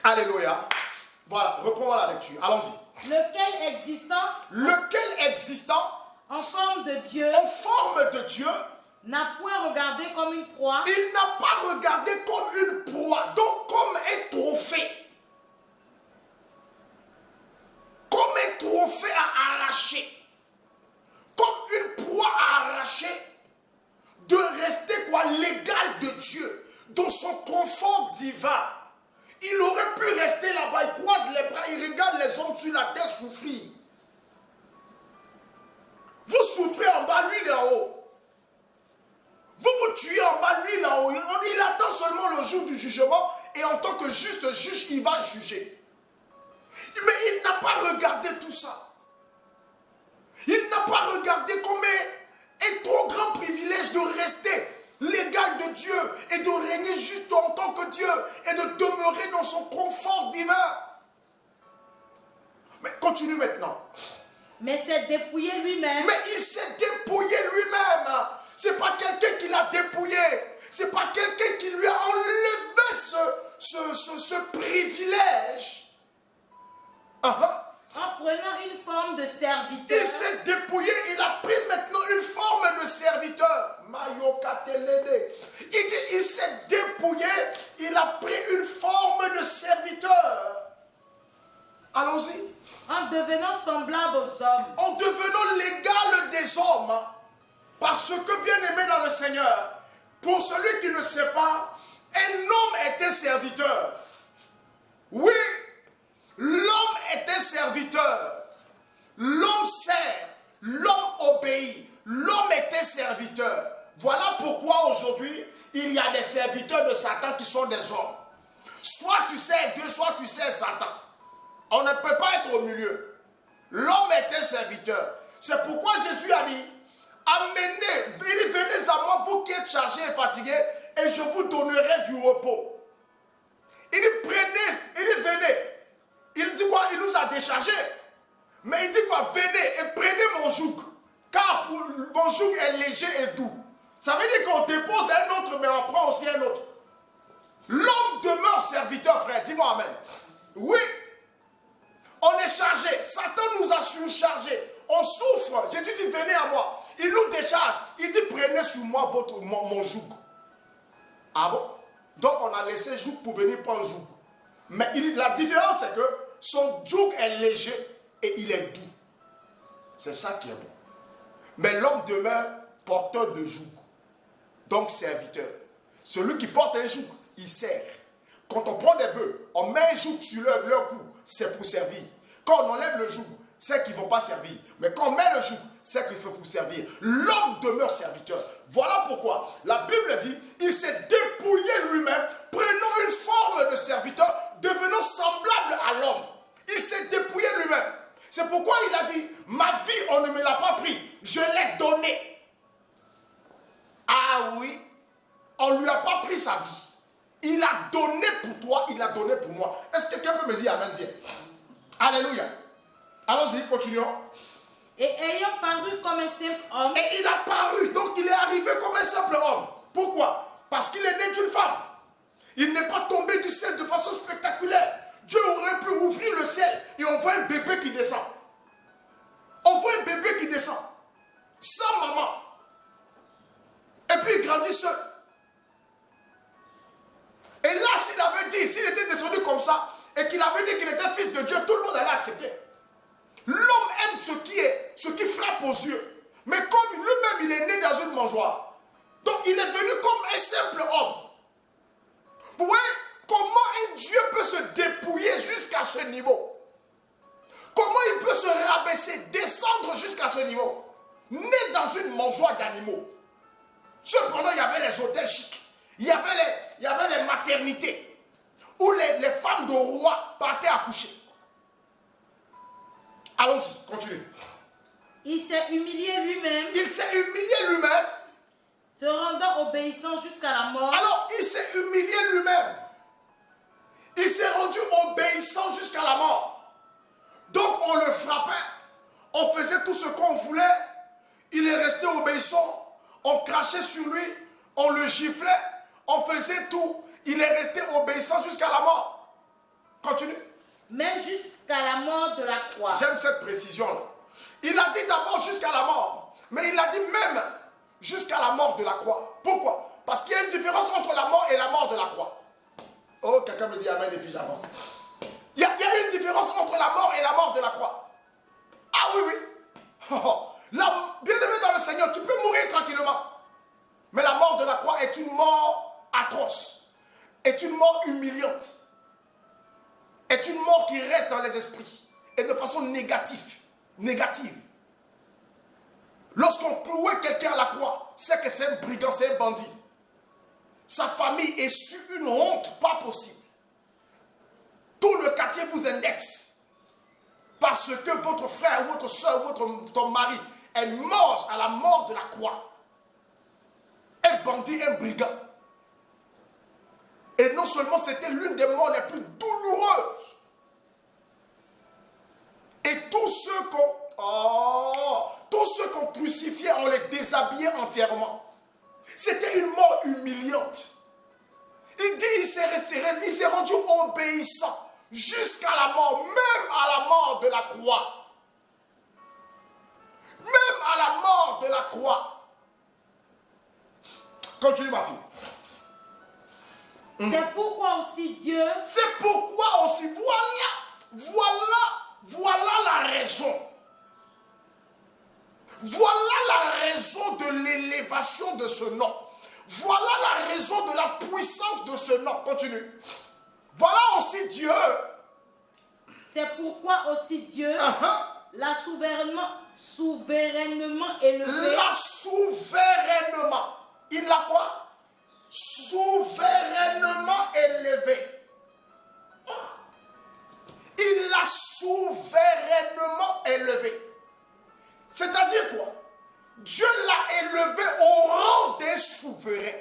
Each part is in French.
Alléluia. Voilà, reprenons la lecture. Allons-y. Lequel existant en forme de Dieu n'a point regardé comme une proie. Il n'a pas regardé comme une proie, donc comme un trophée. Comme un trophée à arracher. Comme une proie à arracher. De rester l'égal de Dieu. Dans son confort divin. Il aurait pu rester là-bas, il croise les bras, il regarde les hommes sur la terre souffrir. Vous souffrez en bas, lui il est en haut. Vous vous tuez en bas, lui il est en haut. Il attend seulement le jour du jugement et en tant que juste juge, il va juger. Mais il n'a pas regardé tout ça. Il n'a pas regardé comme un trop grand privilège de rester l'égal de Dieu et de régner juste en tant que Dieu et de demeurer dans son confort divin. Mais continue maintenant. Mais s'est dépouillé lui-même. Mais il s'est dépouillé lui-même. C'est pas quelqu'un qui l'a dépouillé. C'est pas quelqu'un qui lui a enlevé ce privilège. En prenant une forme de serviteur. Il s'est dépouillé, il a pris maintenant une forme de serviteur. Il dit, il s'est dépouillé, il a pris une forme de serviteur. Allons-y. En devenant semblable aux hommes. En devenant l'égal des hommes. Parce que, bien aimé dans le Seigneur, pour celui qui ne sait pas, un homme est un serviteur. Oui, l'homme est un serviteur. L'homme sert, l'homme obéit, l'homme est un serviteur. Voilà pourquoi aujourd'hui, il y a des serviteurs de Satan qui sont des hommes. Soit tu sers Dieu, soit tu sers Satan. On ne peut pas être au milieu. L'homme est un serviteur. C'est pourquoi Jésus a dit, venez à moi, vous qui êtes chargés et fatigués, et je vous donnerai du repos. Il dit, venez. Il dit quoi? Il nous a déchargés. Mais il dit quoi? Venez et prenez mon joug. Car mon joug est léger et doux. Ça veut dire qu'on dépose un autre, mais on prend aussi un autre. L'homme demeure serviteur, frère. Dis-moi amen. Oui. On est chargé. Satan nous a surchargés. On souffre. Jésus dit, venez à moi. Il nous décharge. Il dit, prenez sur moi mon joug. Ah bon? Donc on a laissé joug pour venir prendre joug. Mais la différence, c'est que son joug est léger et il est doux. C'est ça qui est bon. Mais l'homme demeure porteur de joug. Donc serviteur. Celui qui porte un joug, il sert. Quand on prend des bœufs, on met un joug sur leur cou, c'est pour servir. Quand on enlève le joug, c'est qu'ils ne vont pas servir. Mais quand on met le joug, c'est qu'il faut pour servir. L'homme demeure serviteur. Voilà pourquoi la Bible dit, il s'est dépouillé lui-même, prenant une forme de serviteur, devenant semblable à l'homme. Il s'est dépouillé lui-même. C'est pourquoi il a dit, ma vie, on ne me l'a pas pris, je l'ai donnée. Ah oui, on ne lui a pas pris sa vie. Il a donné pour toi, il a donné pour moi. Est-ce que quelqu'un peut me dire amen bien? Alléluia. Allons-y, continuons. Et ayant paru comme un simple homme. Et il a paru, donc il est arrivé comme un simple homme. Pourquoi? Parce qu'il est né d'une femme. Il n'est pas tombé du ciel de façon spectaculaire. Dieu aurait pu ouvrir le ciel et on voit un bébé qui descend. On voit un bébé qui descend. Sans maman. Et puis il grandit seul. Et là, s'il avait dit, s'il était descendu comme ça, et qu'il avait dit qu'il était fils de Dieu, tout le monde allait accepter. L'homme aime ce qui frappe aux yeux. Mais comme lui-même, il est né dans une mangeoire. Donc, il est venu comme un simple homme. Vous voyez comment un Dieu peut se dépouiller jusqu'à ce niveau? Comment il peut se rabaisser, descendre jusqu'à ce niveau? Né dans une mangeoire d'animaux. Cependant, il y avait les hôtels chics. Il y avait les maternités où les femmes de rois partaient accoucher. Allons-y, continue. Il s'est humilié lui-même. Il s'est humilié lui-même. Se rendant obéissant jusqu'à la mort. Alors, il s'est humilié lui-même. Il s'est rendu obéissant jusqu'à la mort. Donc, on le frappait. On faisait tout ce qu'on voulait. Il est resté obéissant. On crachait sur lui. On le giflait. On faisait tout. Il est resté obéissant jusqu'à la mort. Continue. même jusqu'à la mort de la croix. J'aime cette précision-là. Il a dit d'abord jusqu'à la mort, mais il a dit même jusqu'à la mort de la croix. Pourquoi? Parce qu'il y a une différence entre la mort et la mort de la croix. Oh, quelqu'un me dit amen et puis j'avance. Il y a une différence entre la mort et la mort de la croix. Ah oui, oui. Bien-aimé dans le Seigneur, tu peux mourir tranquillement. Mais la mort de la croix est une mort atroce. Est une mort humiliante. Est une mort qui reste dans les esprits. Et de façon négative. Lorsqu'on clouait quelqu'un à la croix, c'est que c'est un brigand, c'est un bandit. Sa famille est sur une honte pas possible. Tout le quartier vous indexe. Parce que votre frère, votre soeur, ton mari est mort à la mort de la croix. Un bandit, un brigand. Et non seulement c'était l'une des morts les plus douloureuses. Et tous ceux qu'on crucifiait, on les déshabillait entièrement. C'était une mort humiliante. Il dit, il s'est rendu obéissant jusqu'à la mort, même à la mort de la croix. Même à la mort de la croix. Continue ma fille. C'est pourquoi aussi Dieu... C'est pourquoi aussi, voilà la raison. Voilà la raison de l'élévation de ce nom. Voilà la raison de la puissance de ce nom. Continue. Voilà aussi Dieu. C'est pourquoi aussi Dieu l'a souverainement élevé. L'a souverainement. Il l'a quoi? Souverainement élevé. Il l'a souverainement élevé. C'est-à-dire quoi? Dieu l'a élevé au rang d'un souverain.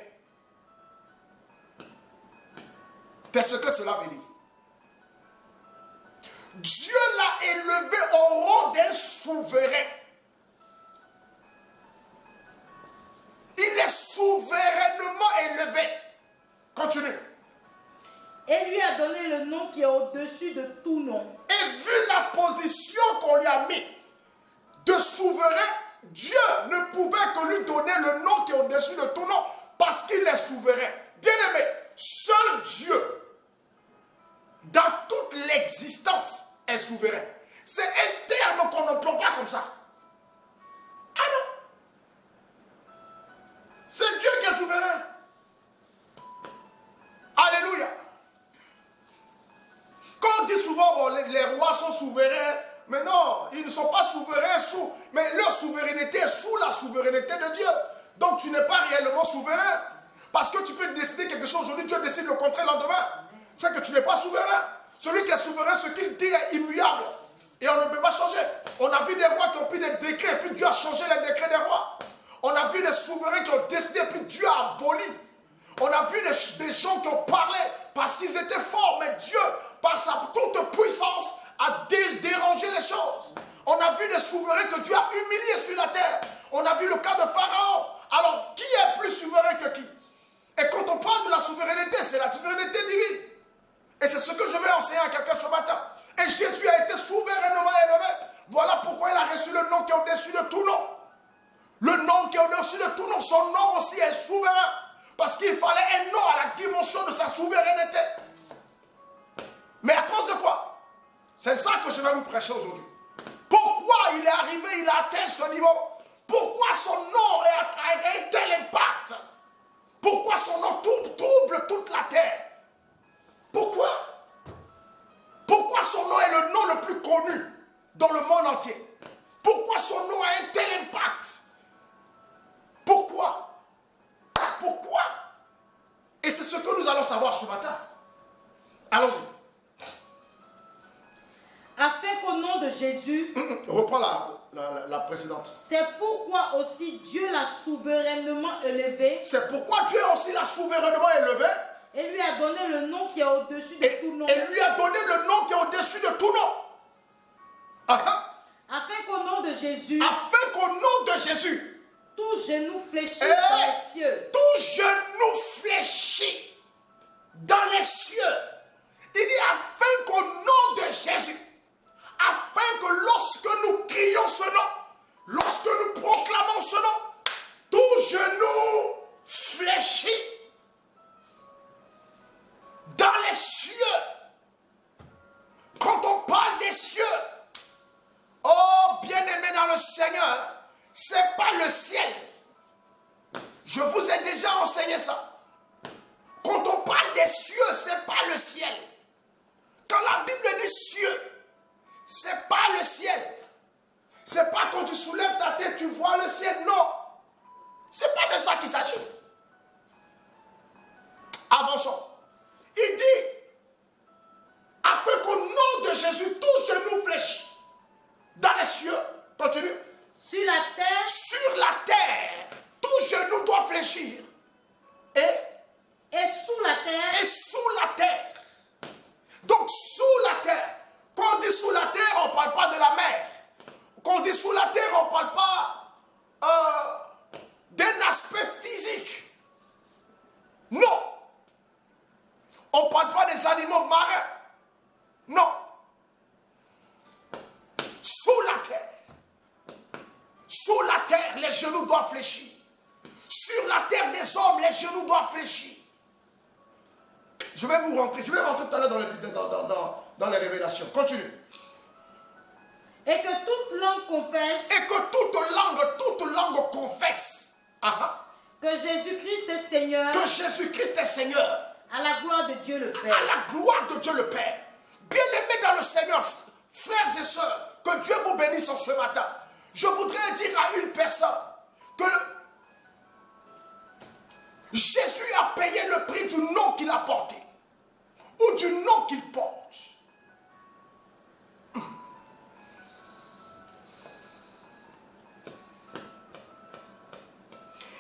C'est ce que cela veut dire. Dieu l'a élevé au rang d'un souverain. Il est souverainement élevé. Continue. Et lui a donné le nom qui est au-dessus de tout nom. Et vu la position qu'on lui a mis de souverain, Dieu ne pouvait que lui donner le nom qui est au-dessus de tout nom parce qu'il est souverain. Bien-aimé, seul Dieu, dans toute l'existence, est souverain. C'est un terme qu'on n'emploie pas comme ça. Ah non. C'est Dieu qui est souverain. Alléluia. Quand on dit souvent, bon, les rois sont souverains, mais non, ils ne sont pas souverains mais leur souveraineté est sous la souveraineté de Dieu. Donc tu n'es pas réellement souverain. Parce que tu peux décider quelque chose aujourd'hui, Dieu décide le contraire le lendemain. C'est que tu n'es pas souverain. Celui qui est souverain, ce qu'il dit est immuable. Et on ne peut pas changer. On a vu des rois qui ont pris des décrets, et puis Dieu a changé les décrets des rois. On a vu des souverains qui ont décidé, et puis Dieu a aboli. On a vu des gens qui ont parlé parce qu'ils étaient forts, mais Dieu, par sa toute puissance, a dérangé les choses. On a vu des souverains que Dieu a humiliés sur la terre. On a vu le cas de Pharaon. Alors, qui est plus souverain que qui? Et quand on parle de la souveraineté, c'est la souveraineté divine. Et c'est ce que je vais enseigner à quelqu'un ce matin. Et Jésus a été souverainement élevé. Voilà pourquoi il a reçu le nom qui est au-dessus de tout nom. Le nom qui est au-dessus de tout nom, son nom aussi est souverain. Parce qu'il fallait un nom à la dimension de sa souveraineté. Mais à cause de quoi? C'est ça que je vais vous prêcher aujourd'hui. Pourquoi il est arrivé, il a atteint ce niveau? Pourquoi son nom a un tel impact? Pourquoi son nom trouble toute la terre? Pourquoi? Pourquoi son nom est le nom le plus connu dans le monde entier? Pourquoi son nom a un tel impact? Pourquoi? Pourquoi? Et c'est ce que nous allons savoir ce matin. Allons-y. Afin qu'au nom de Jésus... Reprends la précédente. C'est pourquoi aussi Dieu l'a souverainement élevé. C'est pourquoi Dieu aussi l'a souverainement élevé. Et lui a donné le nom qui est au-dessus de tout nom. Et lui a donné le nom qui est au-dessus de tout nom. Afin qu'au nom de Jésus... Afin qu'au nom de Jésus... Tout genou fléchit dans les cieux. Tout genou fléchit dans les cieux. Il dit afin qu'au Jésus, afin que lorsque nous crions ce nom, lorsque nous proclamons ce nom, tout genou fléchit dans les cieux. Quand on parle des cieux, oh bien-aimé dans le Seigneur, ce n'est pas le ciel. Je vous ai déjà enseigné ça. Quand on parle des cieux, ce n'est pas le ciel. Quand la Bible dit cieux, ce n'est pas le ciel. Ce n'est pas quand tu soulèves ta tête, tu vois le ciel. Non. Ce n'est pas de ça qu'il s'agit. Avançons. Il dit, afin qu'au nom de Jésus, tout genou fléchit dans les cieux. Continue. Sur la terre. Sur la terre, tout genou doit fléchir. Et sous la terre. Et sous la terre. Donc sous la terre. Quand on dit sous la terre, on ne parle pas de la mer. Quand on dit sous la terre, on ne parle pas d'un aspect physique. Non. On ne parle pas des animaux marins. Non. Sous la terre. Sous la terre, les genoux doivent fléchir. Sur la terre des hommes, les genoux doivent fléchir. Je vais rentrer tout à l'heure dans les révélations. Continue. Et que toute langue confesse. Et que toute langue confesse. Que Jésus-Christ est Seigneur. Que Jésus-Christ est Seigneur. À la gloire de Dieu le Père. À la gloire de Dieu le Père. Bien-aimés dans le Seigneur, frères et sœurs, que Dieu vous bénisse en ce matin. Je voudrais dire à une personne que Jésus a payé le prix du nom qu'il a porté. Ou du nom qu'il porte.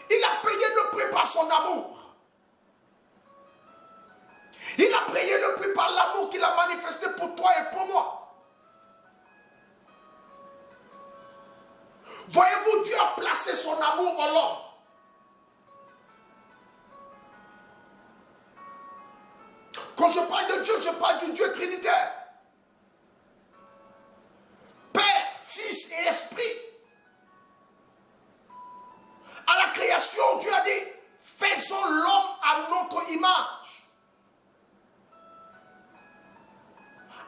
Il a payé le prix par son amour. Il a payé le prix par l'amour qu'il a manifesté pour toi et pour moi. Voyez-vous, Dieu a placé son amour en l'homme. Quand je parle de Dieu, je parle du Dieu trinitaire. Père, Fils et Esprit. À la création, Dieu a dit, faisons l'homme à notre image.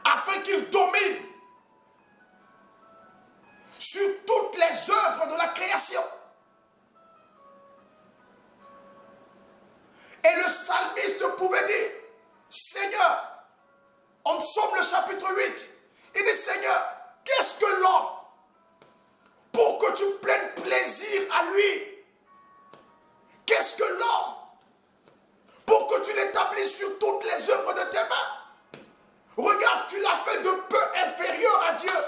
Afin qu'il domine sur toutes les œuvres de la création. Et le psalmiste pouvait dire, Seigneur, en Psaume le chapitre 8, il dit, Seigneur, qu'est-ce que l'homme pour que tu prennes plaisir à lui? Qu'est-ce que l'homme pour que tu l'établisses sur toutes les œuvres de tes mains? Regarde, tu l'as fait de peu inférieur à Dieu.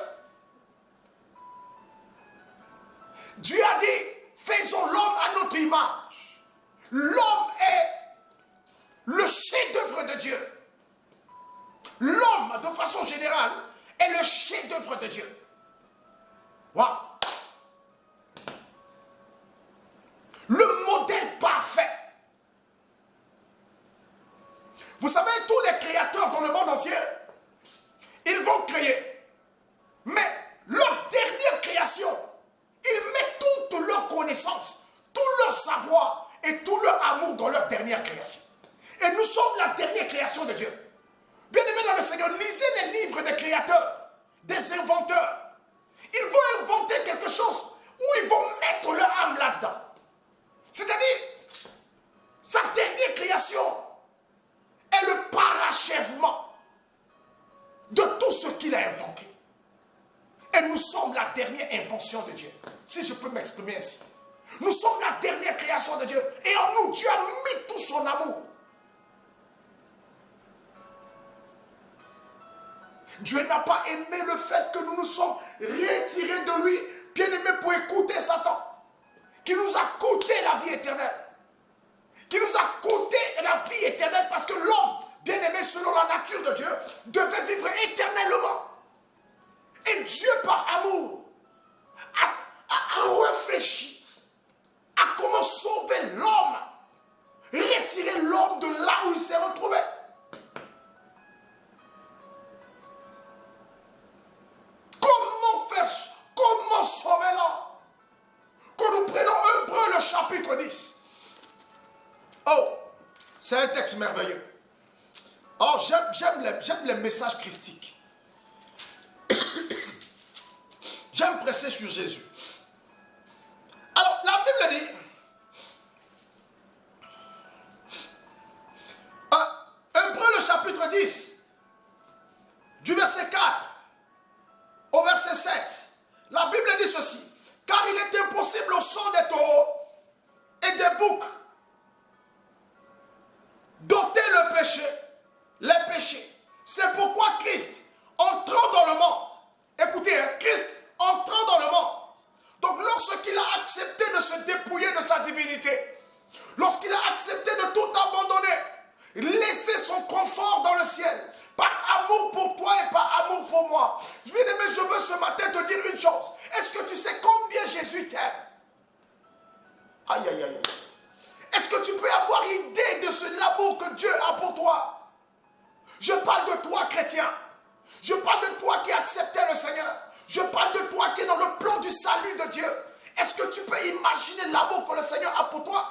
Dieu a dit, faisons l'homme à notre image. L'homme est le chef-d'œuvre de Dieu. L'homme, de façon générale, est le chef-d'œuvre de Dieu. Waouh! Le modèle parfait. Vous savez, tous les créateurs dans le monde entier, ils vont créer. Mais leur dernière création, ils mettent toute leur connaissance, tout leur savoir et tout leur amour dans leur dernière création. Et nous sommes la dernière création de Dieu. Bien-aimés dans le Seigneur, lisez les livres des créateurs, des inventeurs. Ils vont inventer quelque chose où ils vont mettre leur âme là-dedans. C'est-à-dire, sa dernière création est le parachèvement de tout ce qu'il a inventé. Et nous sommes la dernière invention de Dieu. Si je peux m'exprimer ainsi. Nous sommes la dernière création de Dieu. Et en nous, Dieu a mis tout son amour. Dieu n'a pas aimé le fait que nous nous sommes retirés de lui, bien-aimés, pour écouter Satan, qui nous a coûté la vie éternelle. Qui nous a coûté la vie éternelle parce que l'homme, bien-aimé selon la nature de Dieu, devait vivre éternellement. Et Dieu, par amour, a réfléchi à comment sauver l'homme, retirer l'homme de là où il s'est retrouvé. chapitre 10. Oh, c'est un texte merveilleux. Oh, j'aime les messages christiques. J'aime presser sur Jésus. Alors, la Bible dit, Hébreux le chapitre 10, du verset 4 au verset 7, la Bible dit ceci: car il est impossible au sang des taureaux et des boucs d'ôter le péché, les péchés. C'est pourquoi Christ, entrant dans le monde, écoutez, Christ entrant dans le monde, donc lorsqu'il a accepté de se dépouiller de sa divinité, lorsqu'il a accepté de tout abandonner, laisser son confort dans le ciel, par amour pour toi et par amour pour moi. Je veux ce matin te dire une chose. Est-ce que tu sais combien Jésus t'aime? Aïe, aïe, aïe, aïe. Est-ce que tu peux avoir idée de l'amour que Dieu a pour toi? Je parle de toi, chrétien. Je parle de toi qui as accepté le Seigneur. Je parle de toi qui est dans le plan du salut de Dieu. Est-ce que tu peux imaginer l'amour que le Seigneur a pour toi?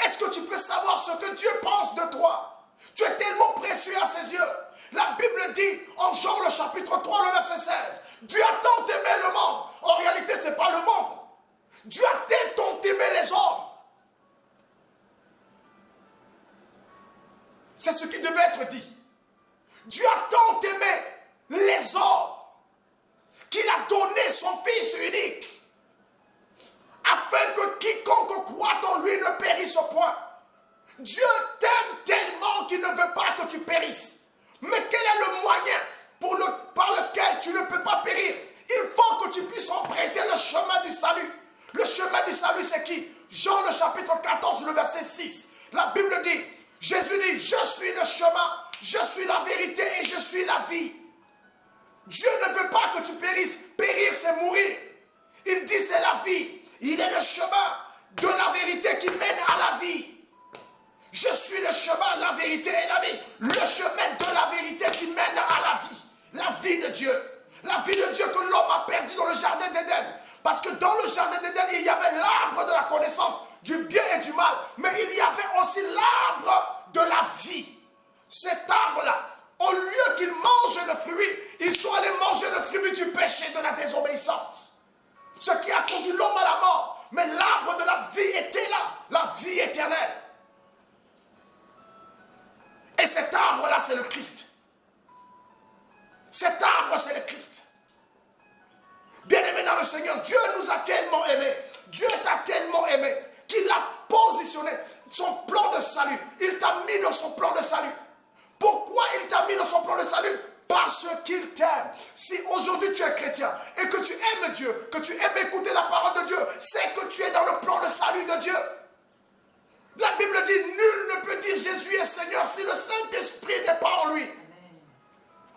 Est-ce que tu peux savoir ce que Dieu pense de toi? Tu es tellement précieux à ses yeux. La Bible dit en Jean le chapitre 3, le verset 16, Dieu a tant aimé le monde. En réalité, ce n'est pas le monde. Dieu a tant aimé les hommes. C'est ce qui devait être dit. Dieu a tant aimé les hommes qu'il a donné son Fils unique, afin que quiconque croit en lui ne périsse point. Dieu t'aime tellement qu'il ne veut pas que tu périsses. Mais quel est le moyen par lequel tu ne peux pas périr? Il faut que tu puisses emprunter le chemin du salut. Le chemin du salut, c'est qui? Jean le chapitre 14, le verset 6. La Bible dit, Jésus dit, je suis le chemin, je suis la vérité et je suis la vie. Dieu ne veut pas que tu périsses. Périr, c'est mourir. Il dit, c'est la vie. Il est le chemin de la vérité qui mène à la vie. Je suis le chemin, la vérité et la vie. Le chemin de la vérité qui mène à la vie. La vie de Dieu. La vie de Dieu que l'homme a perdue dans le jardin d'Éden. Parce que dans le jardin d'Éden, il y avait l'arbre de la connaissance du bien et du mal. Mais il y avait aussi l'arbre de la vie. Cet arbre-là, au lieu qu'ils mangent le fruit, ils sont allés manger le fruit du péché, de la désobéissance. Ce qui a conduit l'homme à la mort. Mais l'arbre de la vie était là, la vie éternelle. Et cet arbre-là, c'est le Christ. Cet arbre, c'est le Christ. Bien-aimé dans le Seigneur, Dieu nous a tellement aimés. Dieu t'a tellement aimé qu'il a positionné son plan de salut. Il t'a mis dans son plan de salut. Pourquoi il t'a mis dans son plan de salut? Parce qu'il t'aime. Si aujourd'hui tu es chrétien et que tu aimes Dieu, que tu aimes écouter la parole de Dieu, c'est que tu es dans le plan de salut de Dieu. La Bible dit, nul ne peut dire Jésus est Seigneur si le Saint-Esprit n'est pas en lui.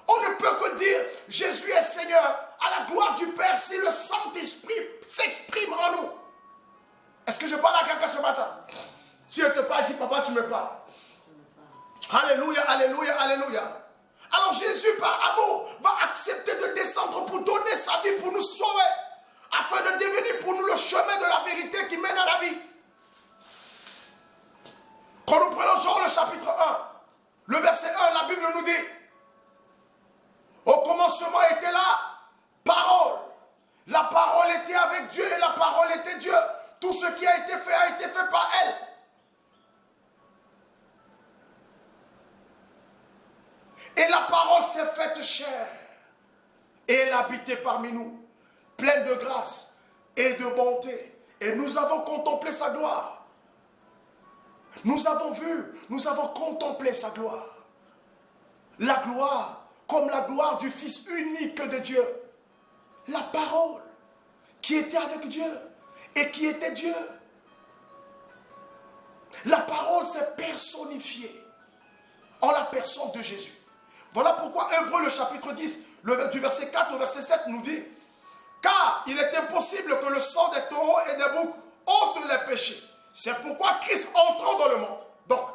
On ne peut que dire Jésus est Seigneur à la gloire du Père si le Saint-Esprit s'exprime en nous. Est-ce que je parle à quelqu'un ce matin? Si je te parle, dis papa, tu me parles. Alléluia, alléluia, alléluia. Alors Jésus, par amour, va accepter de descendre pour donner sa vie, pour nous sauver, afin de devenir pour nous le chemin de la vérité qui mène à la vie. Quand nous prenons Jean le chapitre 1, le verset 1, la Bible nous dit, au commencement était la parole. La parole était avec Dieu et la parole était Dieu. Tout ce qui a été fait par elle. Et la parole s'est faite chair. Et elle habitait parmi nous, pleine de grâce et de bonté. Et nous avons contemplé sa gloire. Nous avons vu, nous avons contemplé sa gloire. La gloire, comme la gloire du Fils unique de Dieu. La parole, qui était avec Dieu et qui était Dieu. La parole s'est personnifiée en la personne de Jésus. Voilà pourquoi Hébreux le chapitre 10, du verset 4 au verset 7 nous dit, car il est impossible que le sang des taureaux et des boucs ôte les péchés. C'est pourquoi Christ entrant dans le monde. Donc,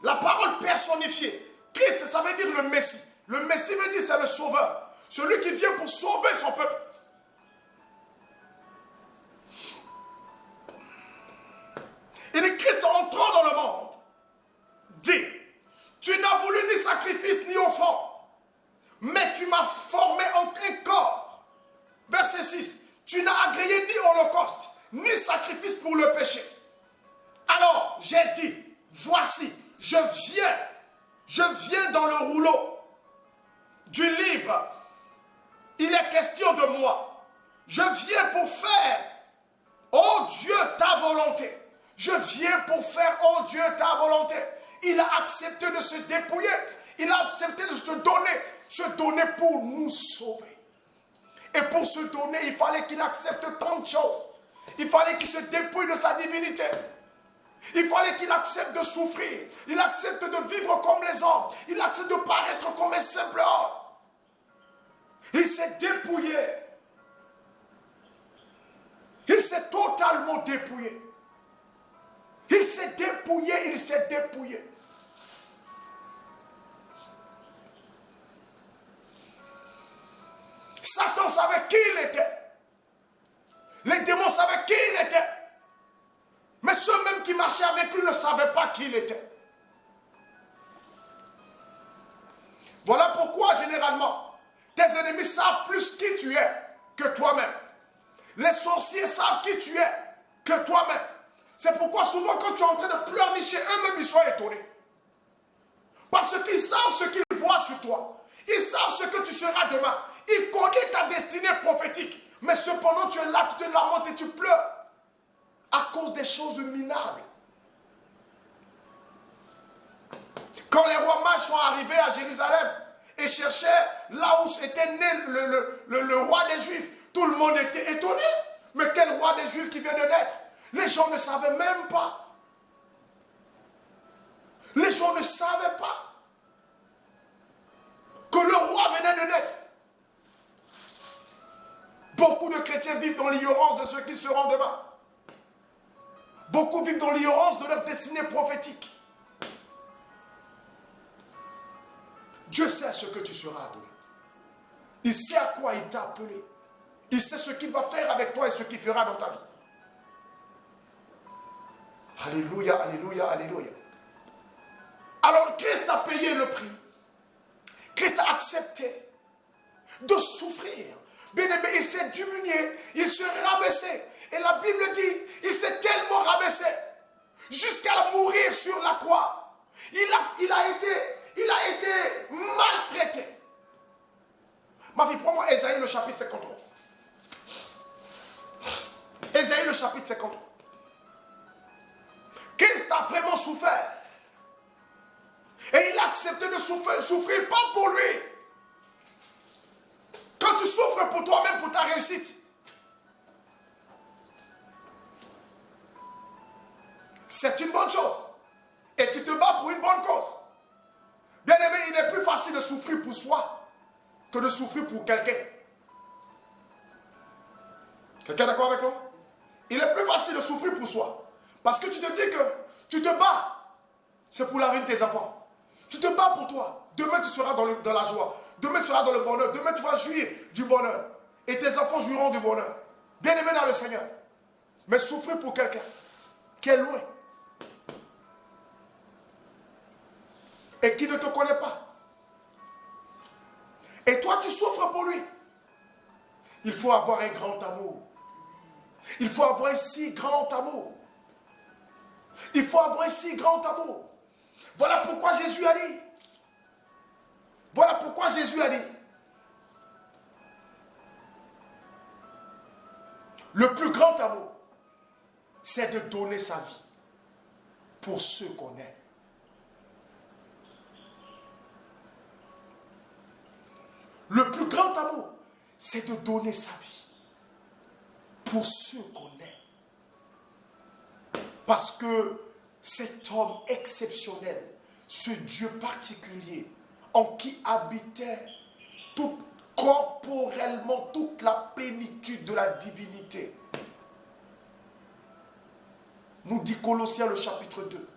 la parole personnifiée. Christ, ça veut dire le Messie. Le Messie veut dire c'est le sauveur. Celui qui vient pour sauver son peuple. Christ entrant dans le monde, dit, tu n'as voulu ni sacrifice ni offrande, mais tu m'as formé en un corps. Verset 6, tu n'as agréé ni holocauste, ni sacrifice pour le péché. Alors, j'ai dit, voici, je viens dans le rouleau du livre. Il est question de moi. Je viens pour faire, oh Dieu, ta volonté. Je viens pour faire, oh Dieu, ta volonté. Il a accepté de se dépouiller. Il a accepté de se donner pour nous sauver. Et pour se donner, il fallait qu'il accepte tant de choses. Il fallait qu'il se dépouille de sa divinité. Il fallait qu'il accepte de souffrir. Il accepte de vivre comme les hommes. Il accepte de paraître comme un simple homme. Il s'est dépouillé. Il s'est totalement dépouillé. Il s'est dépouillé. Satan savait qui il était. Les démons savaient qui il était. Mais ceux même qui marchaient avec lui ne savaient pas qui il était. Voilà pourquoi généralement, tes ennemis savent plus qui tu es que toi-même. Les sorciers savent qui tu es que toi-même. C'est pourquoi souvent quand tu es en train de pleurnicher, eux-mêmes ils sont étonnés. Parce qu'ils savent ce qu'ils voient sur toi. Ils savent ce que tu seras demain. Ils connaissent ta destinée prophétique. Mais cependant tu es là, tu te lamentes et tu pleures. À cause des choses minables. Quand les rois mages sont arrivés à Jérusalem et cherchaient là où était né le roi des Juifs, tout le monde était étonné. Mais quel roi des Juifs qui vient de naître? Les gens ne savaient même pas. Les gens ne savaient pas que le roi venait de naître. Beaucoup de chrétiens vivent dans l'ignorance de ce qui seront demain. Beaucoup vivent dans l'ignorance de leur destinée prophétique. Dieu sait ce que tu seras demain. Il sait à quoi il t'a appelé. Il sait ce qu'il va faire avec toi et ce qu'il fera dans ta vie. Alléluia, alléluia, alléluia. Alors Christ a payé le prix. Christ a accepté de souffrir. Bien-aimé, il s'est diminué, il s'est rabaissé. Et la Bible dit, il s'est tellement rabaissé jusqu'à mourir sur la croix. Il a été maltraité. Ma fille, prends-moi Ésaïe le chapitre 53. Ésaïe le chapitre 53. Christ a vraiment souffert. Et il a accepté de souffrir pas pour lui. Quand tu souffres pour toi-même, pour ta réussite, c'est une bonne chose. Et tu te bats pour une bonne cause. Bien aimé, il est plus facile de souffrir pour soi que de souffrir pour quelqu'un. Quelqu'un est d'accord avec moi? Il est plus facile de souffrir pour soi. Parce que tu te dis que tu te bats, c'est pour la vie de tes enfants. Tu te bats pour toi. Demain, tu seras dans la joie. Demain, tu seras dans le bonheur. Demain, tu vas jouir du bonheur. Et tes enfants jouiront du bonheur. Bien aimé dans le Seigneur. Mais souffrir pour quelqu'un qui est loin. Et qui ne te connaît pas. Et toi, tu souffres pour lui. Il faut avoir un grand amour. Il faut avoir un si grand amour. Il faut avoir un si grand amour. Voilà pourquoi Jésus a dit. Voilà pourquoi Jésus a dit. Le plus grand amour, c'est de donner sa vie pour ceux qu'on aime. Le plus grand amour, c'est de donner sa vie pour ceux qu'on aime. Parce que cet homme exceptionnel, ce Dieu particulier, en qui habitait corporellement toute la plénitude de la divinité, nous dit Colossiens le chapitre 2.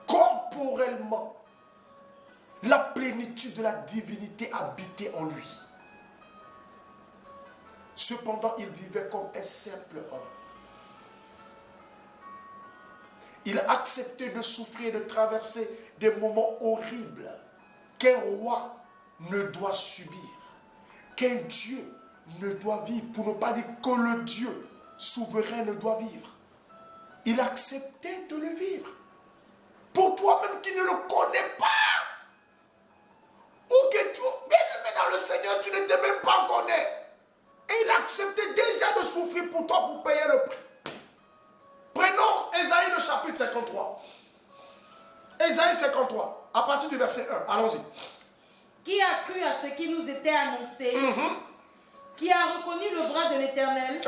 Corporellement, la plénitude de la divinité habitait en lui. Cependant, il vivait comme un simple homme. Il a accepté de souffrir, de traverser des moments horribles qu'un roi ne doit subir, qu'un Dieu ne doit vivre, pour ne pas dire que le Dieu souverain ne doit vivre. Il a accepté de le vivre. Pour toi-même qui ne le connais pas, ou que tu es bien-aimé dans le Seigneur, tu ne t'es même pas connais. Et il a accepté déjà de souffrir pour toi, pour payer le prix. Prenons Ésaïe le chapitre 53. Ésaïe 53, à partir du verset 1. Allons-y. Qui a cru à ce qui nous était annoncé? Qui a reconnu le bras de l'Éternel?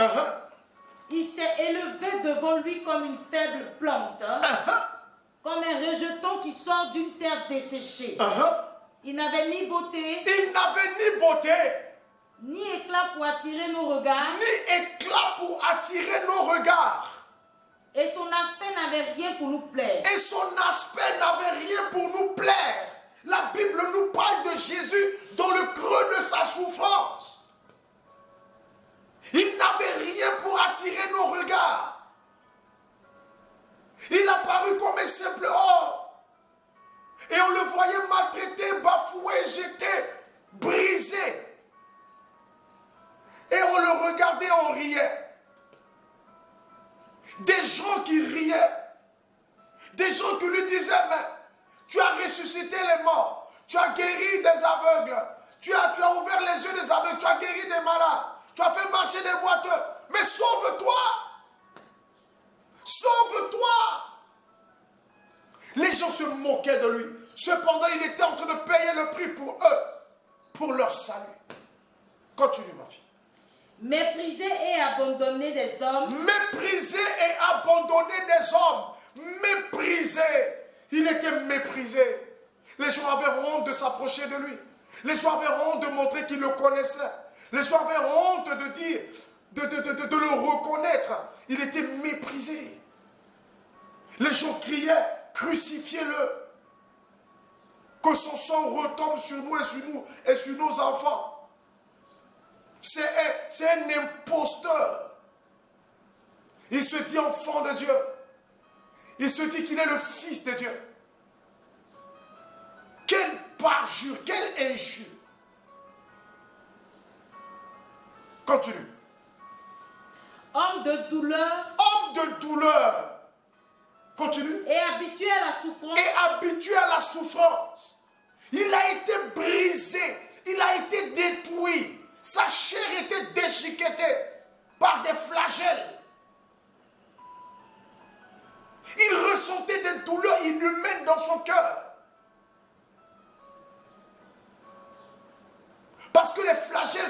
Il s'est élevé devant lui comme une faible plante, comme un rejeton qui sort d'une terre desséchée. Il n'avait ni beauté, ni éclat pour attirer nos regards, et son aspect n'avait rien pour nous plaire. La Bible nous parle de Jésus dans le creux de sa souffrance. Il n'avait rien pour attirer nos regards. Il a paru comme un simple homme. Et on le voyait maltraité, bafoué, jeté, brisé. Et on le regardait, on riait. Des gens qui riaient. Des gens qui lui disaient, mais tu as ressuscité les morts. Tu as guéri des aveugles. Tu as ouvert les yeux des aveugles. Tu as guéri des malades. Tu as fait marcher des boiteux. Mais sauve-toi. Sauve-toi. Les gens se moquaient de lui. Cependant, il était en train de payer le prix pour eux. Pour leur salut. Continue, ma fille. Méprisé et abandonné des hommes. Méprisé et abandonné des hommes. Méprisé. Il était méprisé. Les gens avaient honte de s'approcher de lui. Les gens avaient honte de montrer qu'ils le connaissaient. Les gens avaient honte de dire, de le reconnaître. Il était méprisé. Les gens criaient, crucifiez-le. Que son sang retombe sur nous et sur nos enfants. C'est un imposteur. Il se dit enfant de Dieu. Il se dit qu'il est le fils de Dieu. Quelle parjure, quelle injure. Continue. Homme de douleur. Homme de douleur. Continue. Et habitué à la souffrance. Et habitué à la souffrance. Il a été brisé. Il a été détruit. Sa chair était déchiquetée par des flagelles. Il ressentait des douleurs inhumaines dans son cœur. Parce que les flagelles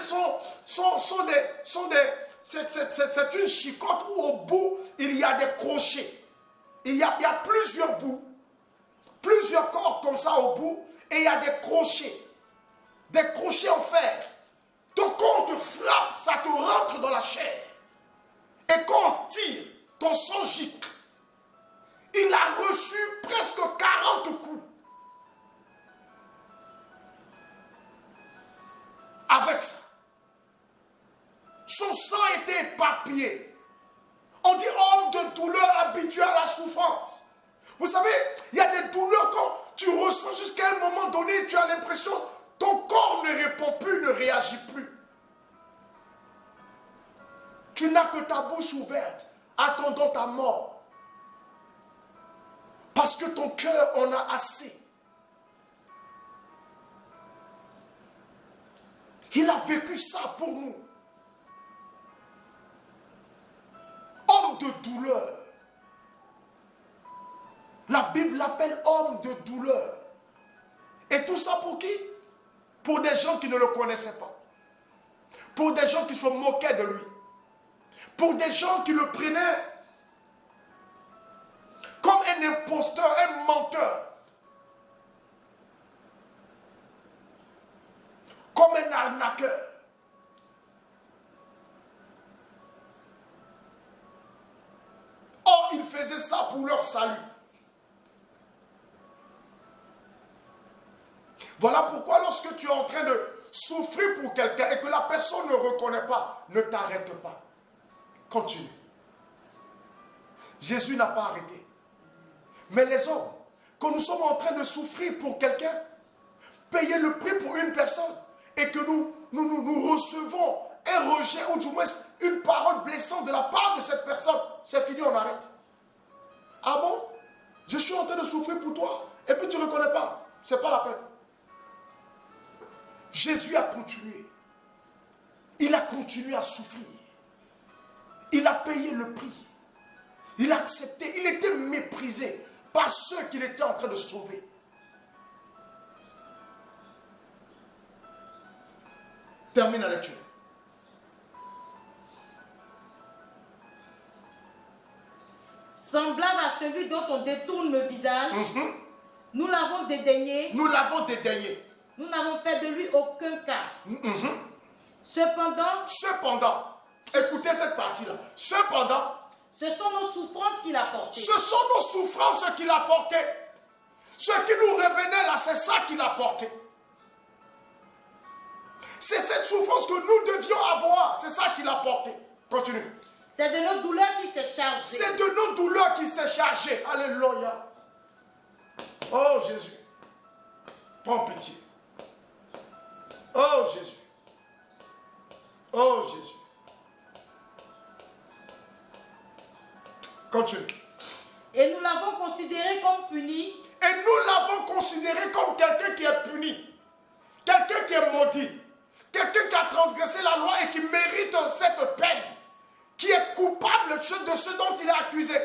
c'est une chicotte où au bout, il y a des crochets. Il y a plusieurs bouts, plusieurs cordes comme ça au bout, et il y a des crochets en fer. Donc quand on te frappe, ça te rentre dans la chair. Et quand on tire, ton sang gicle. Il a reçu presque 40 coups. Avec ça. Son sang était éparpillé. On dit homme de douleur habitué à la souffrance. Vous savez, il y a des douleurs quand tu ressens jusqu'à un moment donné, tu as l'impression que ton corps ne répond plus, ne réagit plus. Tu n'as que ta bouche ouverte, attendant ta mort. Parce que ton cœur en a assez. Il a vécu ça pour nous. Homme de douleur. La Bible l'appelle homme de douleur. Et tout ça pour qui? Pour des gens qui ne le connaissaient pas. Pour des gens qui se moquaient de lui. Pour des gens qui le prenaient comme un imposteur, un menteur. Comme un arnaqueur. Or, il faisait ça pour leur salut. Voilà pourquoi lorsque tu es en train de souffrir pour quelqu'un et que la personne ne reconnaît pas, ne t'arrête pas. Continue. Jésus n'a pas arrêté. Mais les hommes, quand nous sommes en train de souffrir pour quelqu'un, payer le prix pour une personne et que nous recevons un rejet ou du moins une parole blessante de la part de cette personne, c'est fini, on arrête. Ah bon? Je suis en train de souffrir pour toi et puis tu ne reconnais pas. C'est pas la peine. Jésus a continué. Il a continué à souffrir. Il a payé le prix. Il a accepté. Il était méprisé par ceux qu'il était en train de sauver. Termine la lecture. Semblable à celui dont on détourne le visage, nous l'avons dédaigné. Nous l'avons dédaigné. Nous n'avons fait de lui aucun cas. Cependant, écoutez cette partie-là. Cependant, ce sont nos souffrances qu'il a portées. Ce sont nos souffrances qu'il a portées. Ce qui nous revenait là, c'est ça qu'il a porté. C'est cette souffrance que nous devions avoir. C'est ça qu'il a porté. Continue. C'est de nos douleurs qu'il s'est chargé. C'est de nos douleurs qu'il s'est chargé. Alléluia. Oh Jésus. Prends pitié. Oh Jésus. Oh Jésus. Continue. Et nous l'avons considéré comme puni. Et nous l'avons considéré comme quelqu'un qui est puni. Quelqu'un qui est maudit. Quelqu'un qui a transgressé la loi et qui mérite cette peine. Qui est coupable de ce dont il est accusé.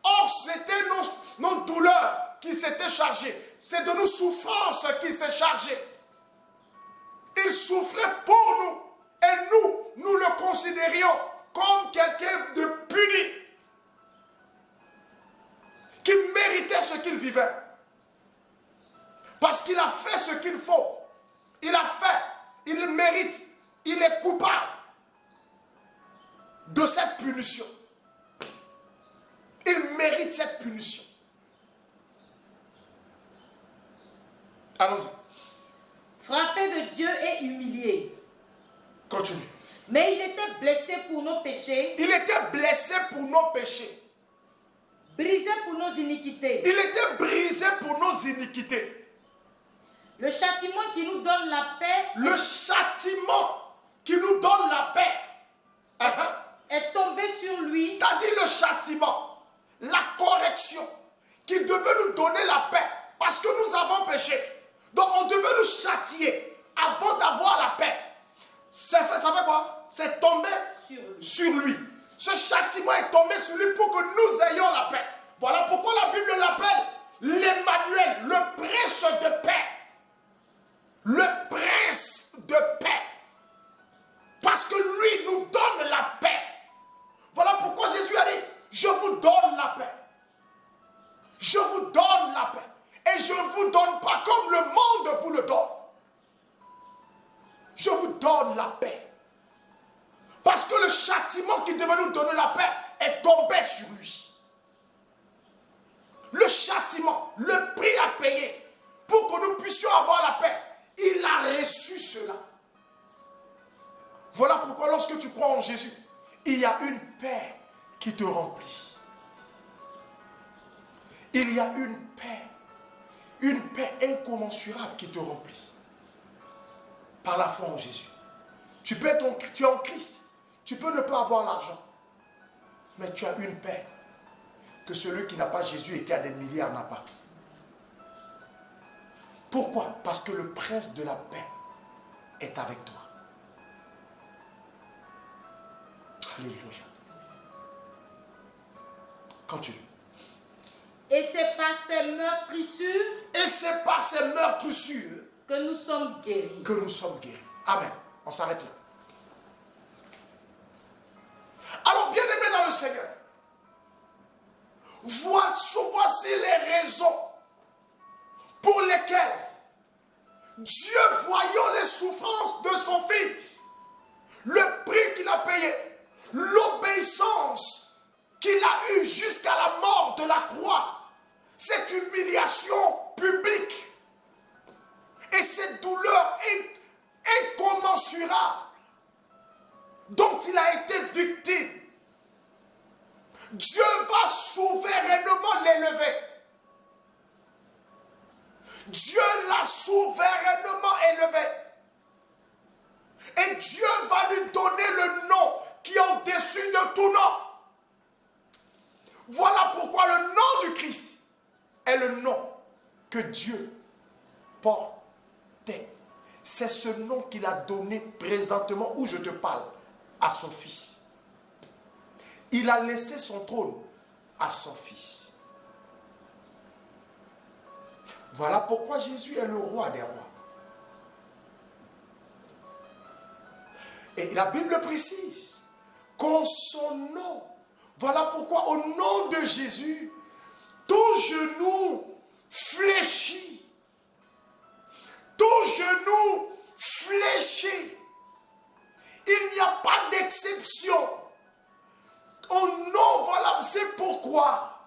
Or, c'était nos douleurs qui s'étaient chargées. C'est de nos souffrances qui s'est chargé. Il souffrait pour nous. Et nous le considérions comme quelqu'un de puni. Qui méritait ce qu'il vivait. Parce qu'il a fait ce qu'il faut. Il a fait. Il mérite. Il est coupable de cette punition. Il mérite cette punition. Allons-y. Frappé de Dieu et humilié. Continue. Mais il était blessé pour nos péchés. Il était blessé pour nos péchés. Brisé pour nos iniquités. Il était brisé pour nos iniquités. Le châtiment qui nous donne la paix. Le châtiment qui nous donne la paix. Est tombé sur lui. T'as dit le châtiment, la correction qui devait nous donner la paix parce que nous avons péché. Donc on devait nous châtier avant d'avoir la paix. Ça fait quoi? C'est tombé sur lui. Ce châtiment est tombé sur lui pour que nous ayons la paix. Voilà pourquoi la Bible l'appelle l'Emmanuel, le prince de paix. Le prince de paix. Parce que lui nous donne la paix. Voilà pourquoi Jésus a dit, je vous donne la paix. Je vous donne la paix. Et je ne vous donne pas comme le monde vous le donne. Je vous donne la paix. Parce que le châtiment qui devait nous donner la paix est tombé sur lui. Le châtiment, le prix à payer pour que nous puissions avoir la paix, il a reçu cela. Voilà pourquoi lorsque tu crois en Jésus, il y a une paix qui te remplit. Il y a une paix incommensurable qui te remplit. Par la foi en Jésus. Tu es en Christ. Tu peux ne pas avoir l'argent. Mais tu as une paix que celui qui n'a pas Jésus et qui a des milliards n'a pas. Pourquoi? Parce que le prince de la paix est avec toi. Alléluia. Continue. Et c'est par ces meurtrissures. Et c'est par ces meurtrissures que nous sommes guéris. Que nous sommes guéris. Amen. On s'arrête là. Alors, bien-aimés dans le Seigneur, voici les raisons pour lesquelles Dieu, voyant les souffrances de son Fils, le prix qu'il a payé, l'obéissance qu'il a eue jusqu'à la mort de la croix, cette humiliation publique, Et cette douleur incommensurable dont il a été victime, Dieu va souverainement l'élever. Dieu l'a souverainement élevé. Et Dieu va lui donner le nom qui est au-dessus de tout nom. Voilà pourquoi le nom du Christ est le nom que Dieu portait. C'est ce nom qu'il a donné présentement où je te parle à son fils. Il a laissé son trône à son fils. Voilà pourquoi Jésus est le roi des rois. Et la Bible précise qu'en son nom, voilà pourquoi au nom de Jésus, tout genou fléchit. Tout genou fléchit. Il n'y a pas d'exception. Au nom, voilà, c'est pourquoi.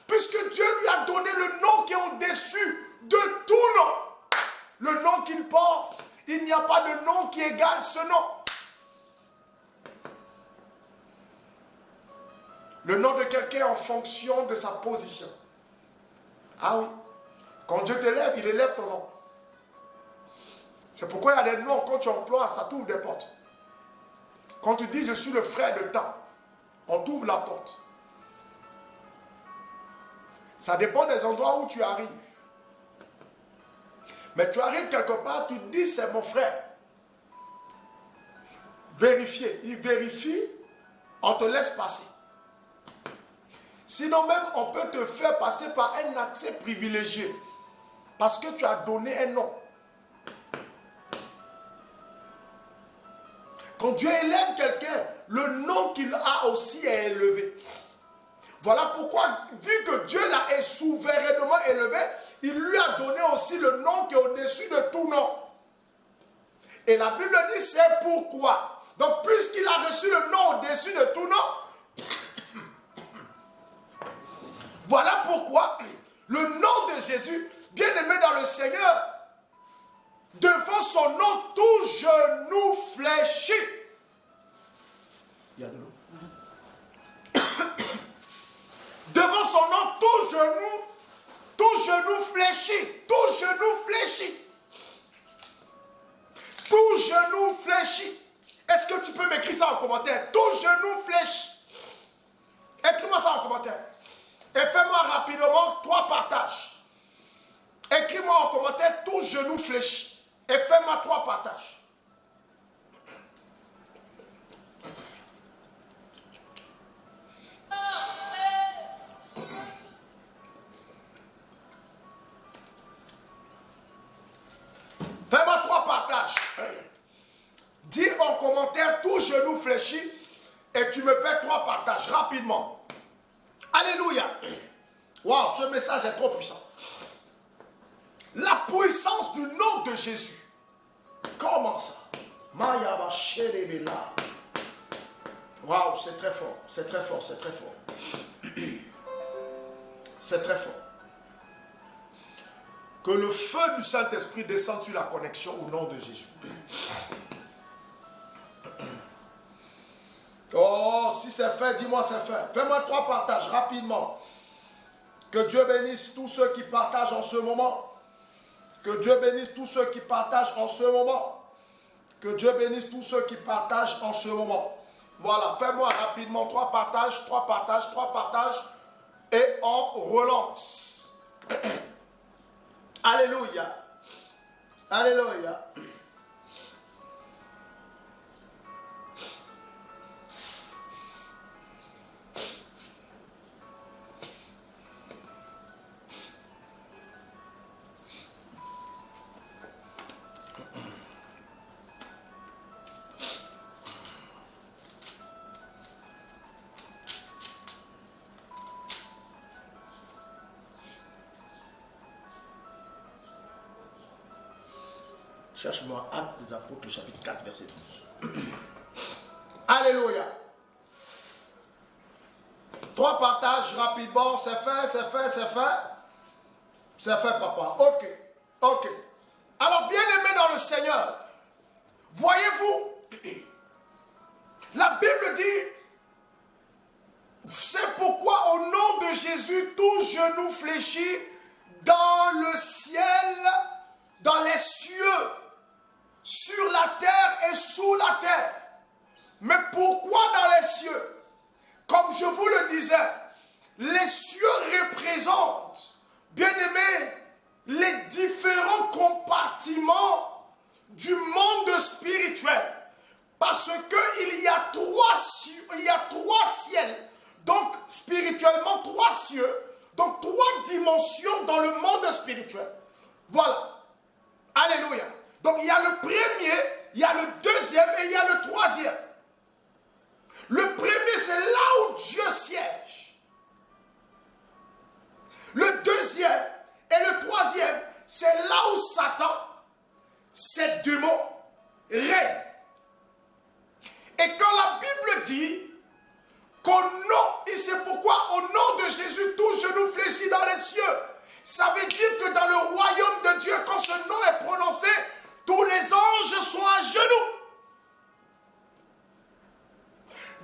Puisque Dieu lui a donné le nom qui est au-dessus de tout nom. Le nom qu'il porte, il n'y a pas de nom qui égale ce nom. Le nom de quelqu'un en fonction de sa position. Ah oui. Quand Dieu t'élève, il élève ton nom. C'est pourquoi il y a des noms, quand tu emploies, ça t'ouvre des portes. Quand tu dis, je suis le frère de temps, on t'ouvre la porte. Ça dépend des endroits où tu arrives. Mais tu arrives quelque part, tu te dis, c'est mon frère. Vérifier. Il vérifie, on te laisse passer. Sinon même, on peut te faire passer par un accès privilégié. Parce que tu as donné un nom. Quand Dieu élève quelqu'un, le nom qu'il a aussi est élevé. Voilà pourquoi, vu que Dieu l'a souverainement élevé, il lui a donné aussi le nom qui est au-dessus de tout nom. Et la Bible dit, c'est pourquoi. Donc, puisqu'il a reçu le nom au-dessus de tout nom, voilà pourquoi le nom de Jésus, bien aimé dans le Seigneur, devant son nom, tout genou fléchit. Il y a de l'eau. Devant son nom, tout genou fléchit. Tout genou fléchit. Tout genou fléchit. Est-ce que tu peux m'écrire ça en commentaire? Tout genou fléchit. Écris-moi ça en commentaire. Et fais-moi rapidement 3 partages. Écris-moi en commentaire, tout genou fléchit. Et fais-moi 3 partages. Fais-moi 3 partages. Dis en commentaire, tout genou fléchit. Et tu me fais 3 partages rapidement. Alléluia. Waouh, ce message est trop puissant. La puissance du nom de Jésus. Comment ça? Waouh, c'est très fort. C'est très fort, c'est très fort. C'est très fort. Que le feu du Saint-Esprit descende sur la connexion au nom de Jésus. Oh, si c'est fait, dis-moi c'est fait. Fais-moi 3 partages rapidement. Que Dieu bénisse tous ceux qui partagent en ce moment. Que Dieu bénisse tous ceux qui partagent en ce moment. Que Dieu bénisse tous ceux qui partagent en ce moment. Voilà, fais-moi rapidement 3 partages, 3 partages, 3 partages. Et on relance. Alléluia. Alléluia. Cherche-moi Actes des Apôtres, chapitre 4, verset 12. Alléluia. 3 partages rapidement. C'est fait, c'est fait, c'est fait. C'est fait, papa. Ok, ok. Alors, bien-aimés dans le Seigneur, voyez-vous, la Bible dit, c'est pourquoi au nom de Jésus, tout genou fléchit dans le ciel, dans les cieux, sur la terre et sous la terre. Mais pourquoi dans les cieux? Comme je vous le disais, les cieux représentent, bien-aimés, les différents compartiments du monde spirituel. Parce qu'il y a trois ciels, donc spirituellement trois cieux, donc trois dimensions dans le monde spirituel. Voilà. Alléluia. Donc il y a le premier, il y a le deuxième et il y a le troisième. Le premier, c'est là où Dieu siège. Le deuxième et le troisième, c'est là où Satan, ces démons, règne. Et quand la Bible dit qu'au nom, et c'est pourquoi au nom de Jésus, tout genou fléchit dans les cieux, ça veut dire que dans le royaume de Dieu, quand ce nom est prononcé, tous les anges sont à genoux.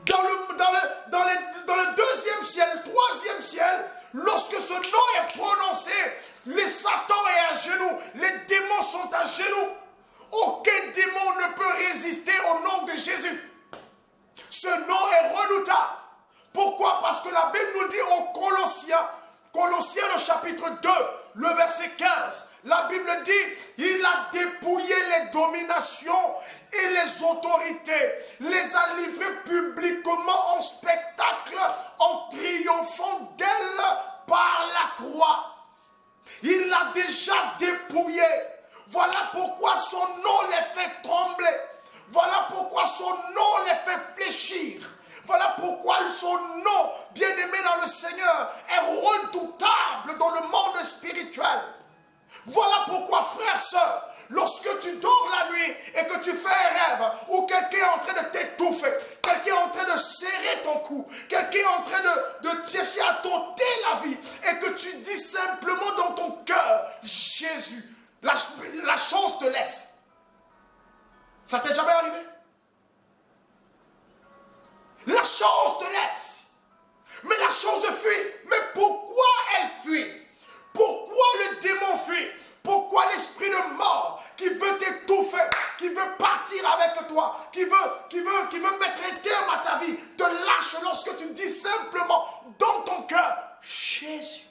Dans le deuxième ciel, le troisième ciel, lorsque ce nom est prononcé, les Satan est à genoux, les démons sont à genoux. Aucun démon ne peut résister au nom de Jésus. Ce nom est redoutable. Pourquoi? Parce que la Bible nous dit aux Colossiens, le chapitre 2, le verset 15, la Bible dit, il a dépouillé les dominations et les autorités, les a livrées publiquement en spectacle, en triomphant d'elles par la croix. Il l'a déjà dépouillé. Voilà pourquoi son nom les fait trembler. Voilà pourquoi son nom les fait fléchir. Voilà pourquoi son nom, bien-aimé dans le Seigneur, est redoutable dans le monde spirituel. Voilà pourquoi, frère, sœur, lorsque tu dors la nuit et que tu fais un rêve où quelqu'un est en train de t'étouffer, quelqu'un est en train de serrer ton cou, quelqu'un est en train de chercher à t'ôter la vie et que tu dis simplement dans ton cœur, Jésus, la chance te laisse. Ça t'est jamais arrivé? La chance te laisse. Mais la chance fuit. Mais pourquoi elle fuit? Pourquoi le démon fuit? Pourquoi l'esprit de mort qui veut t'étouffer, qui veut partir avec toi, qui veut mettre un terme à ta vie, te lâche lorsque tu dis simplement dans ton cœur, Jésus.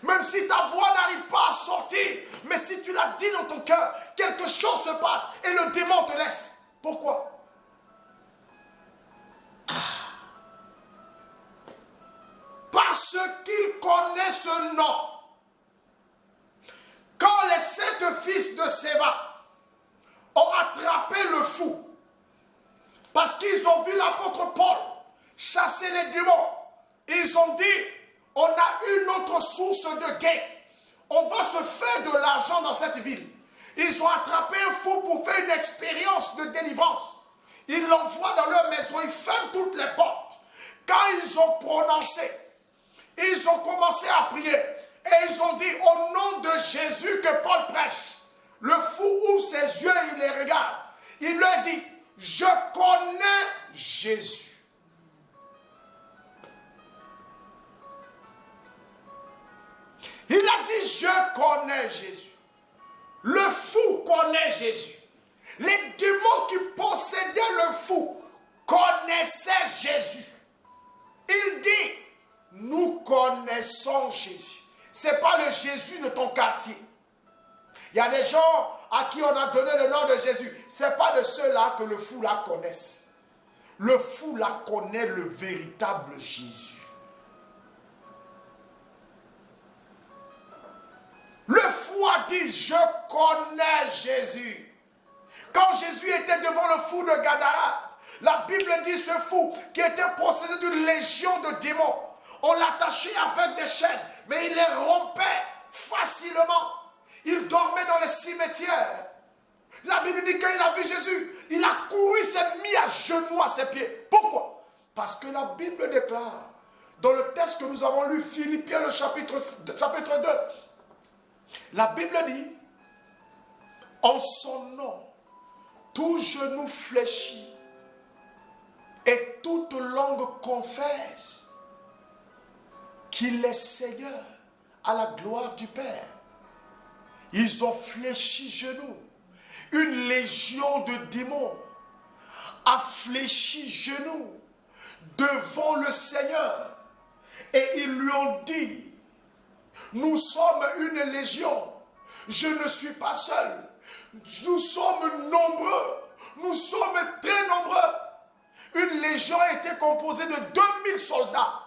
Même si ta voix n'arrive pas à sortir, mais si tu l'as dit dans ton cœur, quelque chose se passe et le démon te laisse. Pourquoi? Parce qu'il connaît ce nom. Quand les 7 fils de Séva ont attrapé le fou, parce qu'ils ont vu l'apôtre Paul chasser les démons, ils ont dit, on a une autre source de gain. On va se faire de l'argent dans cette ville. Ils ont attrapé un fou pour faire une expérience de délivrance. Ils l'envoient dans leur maison, ils ferment toutes les portes. Quand ils ont prononcé, ils ont commencé à prier. Et ils ont dit, au nom de Jésus que Paul prêche, le fou ouvre ses yeux et il les regarde. Il leur dit, je connais Jésus. Il a dit, je connais Jésus. Le fou connaît Jésus. Les démons qui possédaient le fou connaissaient Jésus. Il dit, nous connaissons Jésus. Ce n'est pas le Jésus de ton quartier. Il y a des gens à qui on a donné le nom de Jésus. Ce n'est pas de ceux-là que le fou la connaisse. Le fou la connaît le véritable Jésus. Le fou a dit, je connais Jésus. Quand Jésus était devant le fou de Gadara, la Bible dit ce fou qui était possédé d'une légion de démons, on l'attachait avec des chaînes, mais il les rompait facilement. Il dormait dans les cimetières. La Bible dit quand il a vu Jésus, il a couru, il s'est mis à genoux à ses pieds. Pourquoi? Parce que la Bible déclare, dans le texte que nous avons lu, Philippiens le chapitre 2, la Bible dit En son nom, tout genou fléchit et toute langue confesse qu'il est Seigneur à la gloire du Père. Ils ont fléchi genoux. Une légion de démons a fléchi genoux devant le Seigneur. Et ils lui ont dit, nous sommes une légion. Je ne suis pas seul. Nous sommes nombreux. Nous sommes très nombreux. Une légion était composée de 2000 soldats.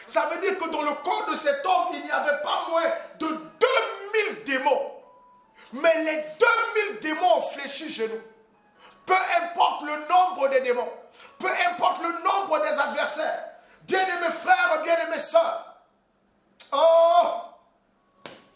Ça veut dire que dans le corps de cet homme, il n'y avait pas moins de 2000 démons. Mais les 2000 démons ont fléchi genoux. Peu importe le nombre des démons, peu importe le nombre des adversaires, bien-aimés frères, bien-aimés sœurs, oh,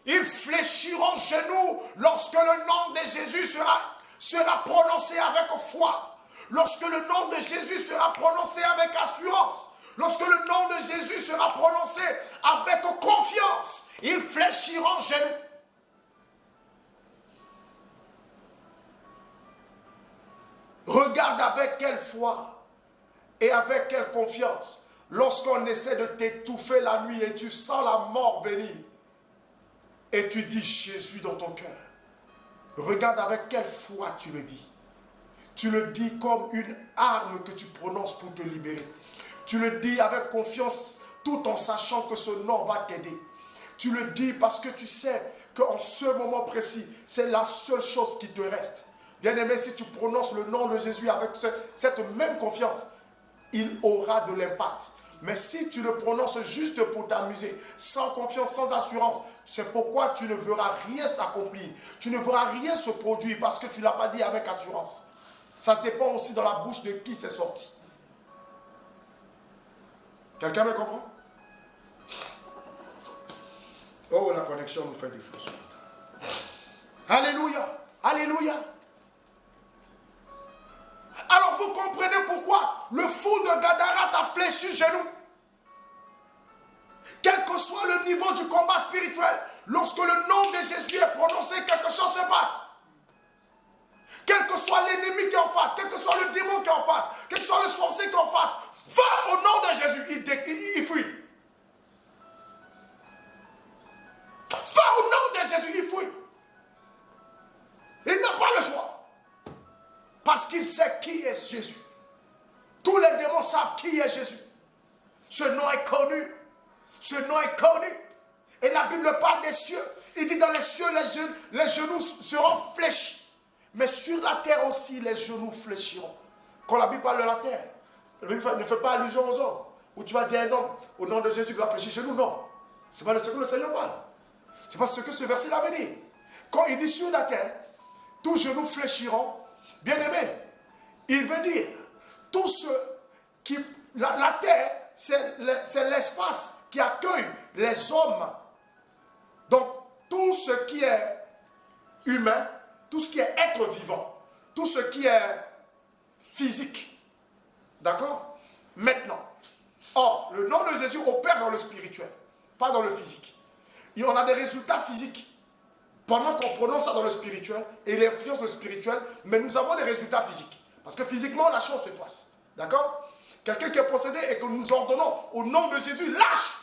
ils fléchiront genoux lorsque le nom de Jésus sera prononcé avec foi. Lorsque le nom de Jésus sera prononcé avec assurance. Lorsque le nom de Jésus sera prononcé avec confiance, ils fléchiront genoux. Regarde avec quelle foi et avec quelle confiance, lorsqu'on essaie de t'étouffer la nuit et tu sens la mort venir, et tu dis Jésus dans ton cœur. Regarde avec quelle foi tu le dis. Tu le dis comme une arme que tu prononces pour te libérer. Tu le dis avec confiance tout en sachant que ce nom va t'aider. Tu le dis parce que tu sais qu'en ce moment précis, c'est la seule chose qui te reste. Bien-aimé, si tu prononces le nom de Jésus avec cette même confiance, il aura de l'impact. Mais si tu le prononces juste pour t'amuser, sans confiance, sans assurance, c'est pourquoi tu ne verras rien s'accomplir. Tu ne verras rien se produire parce que tu ne l'as pas dit avec assurance. Ça dépend aussi dans la bouche de qui c'est sorti. Quelqu'un me comprend? Oh, la connexion nous fait du feu ce matin. Alléluia, alléluia. Alors vous comprenez pourquoi le fou de Gadara t'a fléchi genou. Quel que soit le niveau du combat spirituel, lorsque le nom de Jésus est prononcé, quelque chose se passe. Quel que soit l'ennemi qui est en face, quel que soit le démon qui est en face, quel que soit le sorcier qui est en face, va au nom de Jésus, il fuit. Va au nom de Jésus, il fuit. Il n'a pas le choix. Parce qu'il sait qui est Jésus. Tous les démons savent qui est Jésus. Ce nom est connu. Ce nom est connu. Et la Bible parle des cieux. Il dit dans les cieux, les genoux seront fléchis. Mais sur la terre aussi, les genoux fléchiront. Quand la Bible parle de la terre, la Bible ne fait pas allusion aux hommes. Où tu vas dire un homme, au nom de Jésus, qui va fléchir genoux. Non. Ce n'est pas de ce que le Seigneur parle. Ce n'est pas ce que ce verset va dire. Quand il dit sur la terre, tous genoux fléchiront. Bien aimé, il veut dire, tout ce qui... La terre, c'est l'espace qui accueille les hommes. Donc, tout ce qui est humain, tout ce qui est être vivant, tout ce qui est physique. D'accord? Maintenant, or, le nom de Jésus opère dans le spirituel, pas dans le physique. Et on a des résultats physiques. Pendant qu'on prononce ça dans le spirituel, et il influence le spirituel, mais nous avons des résultats physiques. Parce que physiquement, la chose se passe. D'accord? Quelqu'un qui est possédé et que nous ordonnons au nom de Jésus, lâche.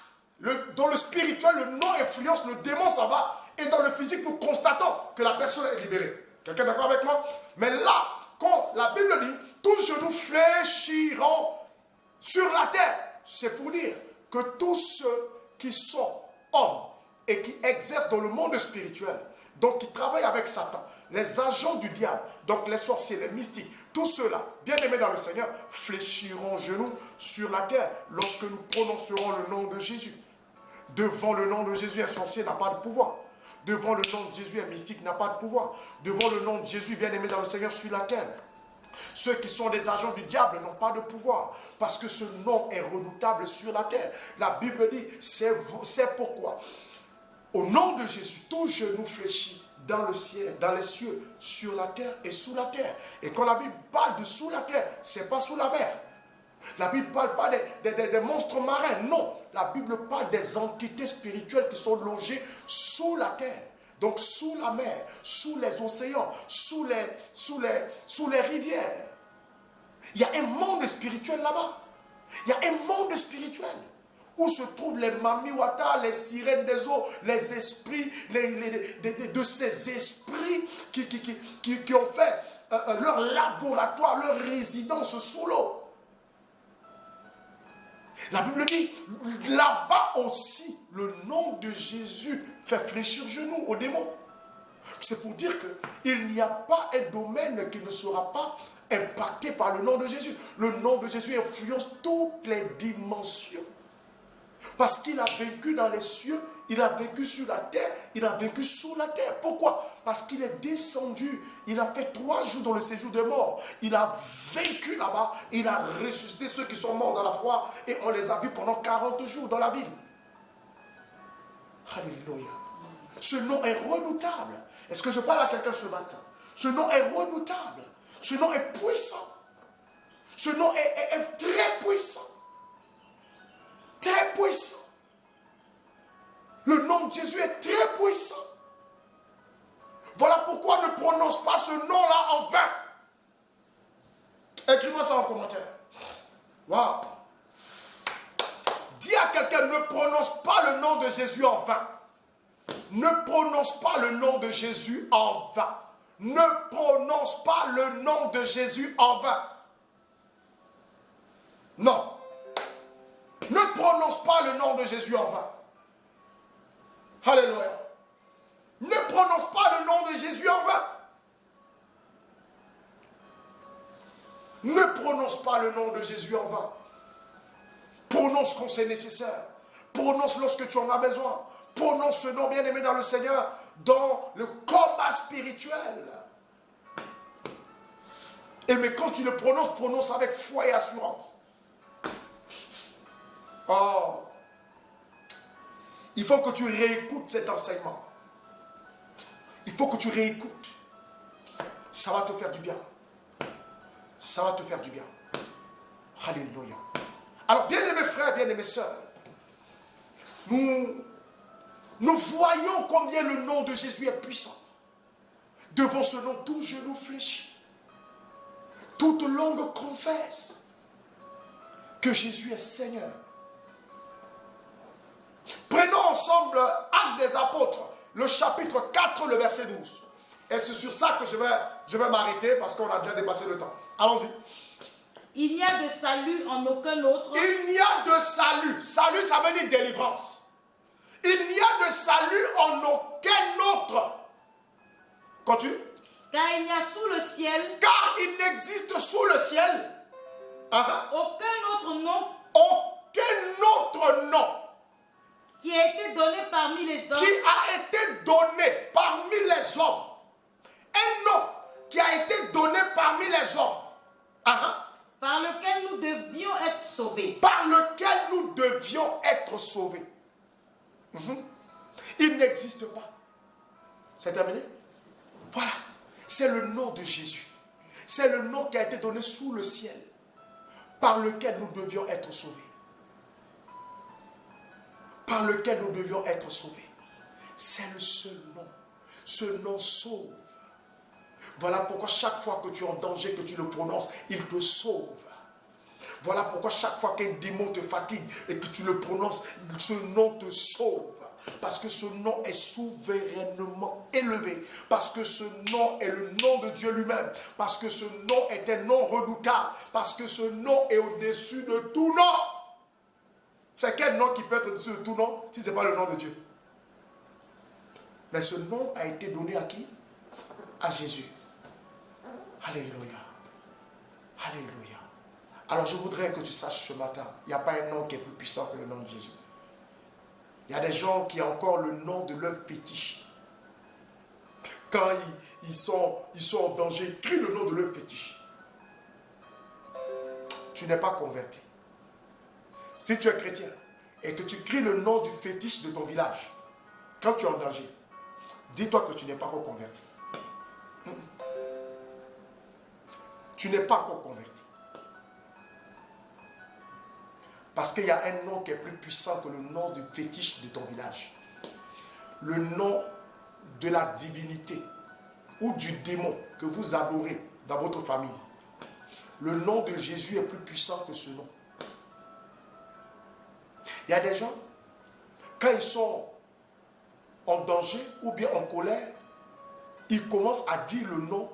Dans le spirituel, le nom influence, le démon, ça va. Et dans le physique, nous constatons que la personne est libérée. Quelqu'un est d'accord avec moi? Mais là, quand la Bible dit, tous genoux fléchiront sur la terre, c'est pour dire que tous ceux qui sont hommes et qui exercent dans le monde spirituel, donc qui travaillent avec Satan, les agents du diable, donc les sorciers, les mystiques, tous ceux-là, bien aimés dans le Seigneur, fléchiront genoux sur la terre lorsque nous prononcerons le nom de Jésus. Devant le nom de Jésus, un sorcier n'a pas de pouvoir. Devant le nom de Jésus, un mystique n'a pas de pouvoir. Devant le nom de Jésus, bien aimé dans le Seigneur, sur la terre, ceux qui sont des agents du diable n'ont pas de pouvoir. Parce que ce nom est redoutable sur la terre. La Bible dit, c'est pourquoi, au nom de Jésus, tout genou fléchit dans le ciel, dans les cieux, sur la terre et sous la terre. Et quand la Bible parle de sous la terre, ce n'est pas sous la mer. La Bible ne parle pas des monstres marins, non. La Bible parle des entités spirituelles qui sont logées sous la terre. Donc sous la mer, sous les océans, sous les rivières. Il y a un monde spirituel là-bas. Il y a un monde spirituel où se trouvent les mamiwata, les sirènes des eaux, les esprits, de ces esprits qui ont fait leur laboratoire, leur résidence sous l'eau. La Bible dit, là-bas aussi, le nom de Jésus fait fléchir genoux aux démons. C'est pour dire qu'il n'y a pas un domaine qui ne sera pas impacté par le nom de Jésus. Le nom de Jésus influence toutes les dimensions. Parce qu'il a vaincu dans les cieux, il a vaincu sur la terre, il a vaincu sous la terre. Pourquoi? Parce qu'il est descendu, il a fait 3 jours dans le séjour des morts. Il a vaincu là-bas, il a ressuscité ceux qui sont morts dans la foi et on les a vus pendant 40 jours dans la ville. Alléluia. Ce nom est redoutable. Est-ce que je parle à quelqu'un ce matin? Ce nom est redoutable. Ce nom est puissant. Ce nom est très puissant. Très puissant. Le nom de Jésus est très puissant. Voilà pourquoi ne prononce pas ce nom-là en vain. Écris-moi ça en commentaire. Waouh. Dis à quelqu'un, ne prononce pas le nom de Jésus en vain. Ne prononce pas le nom de Jésus en vain. Ne prononce pas le nom de Jésus en vain. Non. Ne prononce pas le nom de Jésus en vain. Alléluia. Ne prononce pas le nom de Jésus en vain. Ne prononce pas le nom de Jésus en vain. Prononce quand c'est nécessaire. Prononce lorsque tu en as besoin. Prononce ce nom bien-aimé dans le Seigneur, dans le combat spirituel. Et mais quand tu le prononces, prononce avec foi et assurance. Oh, il faut que tu réécoutes cet enseignement. Il faut que tu réécoutes. Ça va te faire du bien. Ça va te faire du bien. Alléluia. Alors, bien-aimés frères, bien-aimés sœurs, nous voyons combien le nom de Jésus est puissant. Devant ce nom, tout genou fléchit. Toute langue confesse que Jésus est Seigneur. Prenons ensemble Actes des Apôtres, le chapitre 4, le verset 12. Et c'est sur ça que je vais m'arrêter parce qu'on a déjà dépassé le temps. Allons-y. Il n'y a de salut en aucun autre. Il n'y a de salut. Salut, ça veut dire délivrance. Il n'y a de salut en aucun autre. Continue. Car il n'y a sous le ciel. Car il n'existe sous le ciel. Aucun autre nom. Aucun autre nom. Qui a été donné parmi les hommes. Qui a été donné parmi les hommes. Un nom qui a été donné parmi les hommes. Par lequel nous devions être sauvés. Par lequel nous devions être sauvés. Il n'existe pas. C'est terminé? Voilà. C'est le nom de Jésus. C'est le nom qui a été donné sous le ciel. Par lequel nous devions être sauvés. Par lequel nous devions être sauvés. C'est le seul nom. Ce nom sauve. Voilà pourquoi chaque fois que tu es en danger, que tu le prononces, il te sauve. Voilà pourquoi chaque fois qu'un démon te fatigue et que tu le prononces, ce nom te sauve. Parce que ce nom est souverainement élevé. Parce que ce nom est le nom de Dieu lui-même. Parce que ce nom est un nom redoutable. Parce que ce nom est au-dessus de tout nom. C'est quel nom qui peut être au-dessus de tout nom si ce n'est pas le nom de Dieu? Mais ce nom a été donné à qui? À Jésus. Alléluia. Alléluia. Alors je voudrais que tu saches ce matin, il n'y a pas un nom qui est plus puissant que le nom de Jésus. Il y a des gens qui ont encore le nom de leur fétiche. Quand ils sont en danger, ils crient le nom de leur fétiche. Tu n'es pas converti. Si tu es chrétien et que tu cries le nom du fétiche de ton village, quand tu es en danger, dis-toi que tu n'es pas encore converti. Tu n'es pas encore converti. Parce qu'il y a un nom qui est plus puissant que le nom du fétiche de ton village. Le nom de la divinité ou du démon que vous adorez dans votre famille, le nom de Jésus est plus puissant que ce nom. Il y a des gens, quand ils sont en danger ou bien en colère, ils commencent à dire le nom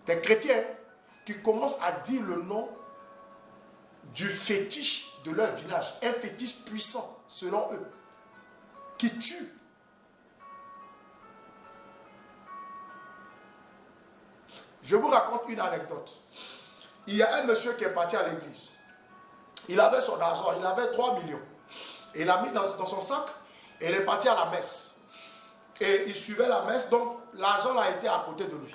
des chrétiens, qui commencent à dire le nom du fétiche de leur village, un fétiche puissant selon eux, qui tue. Je vous raconte une anecdote. Il y a un monsieur qui est parti à l'église. Il avait son argent, il avait 3 millions. Et il a mis dans son sac et il est parti à la messe. Et il suivait la messe, donc l'argent a été à côté de lui.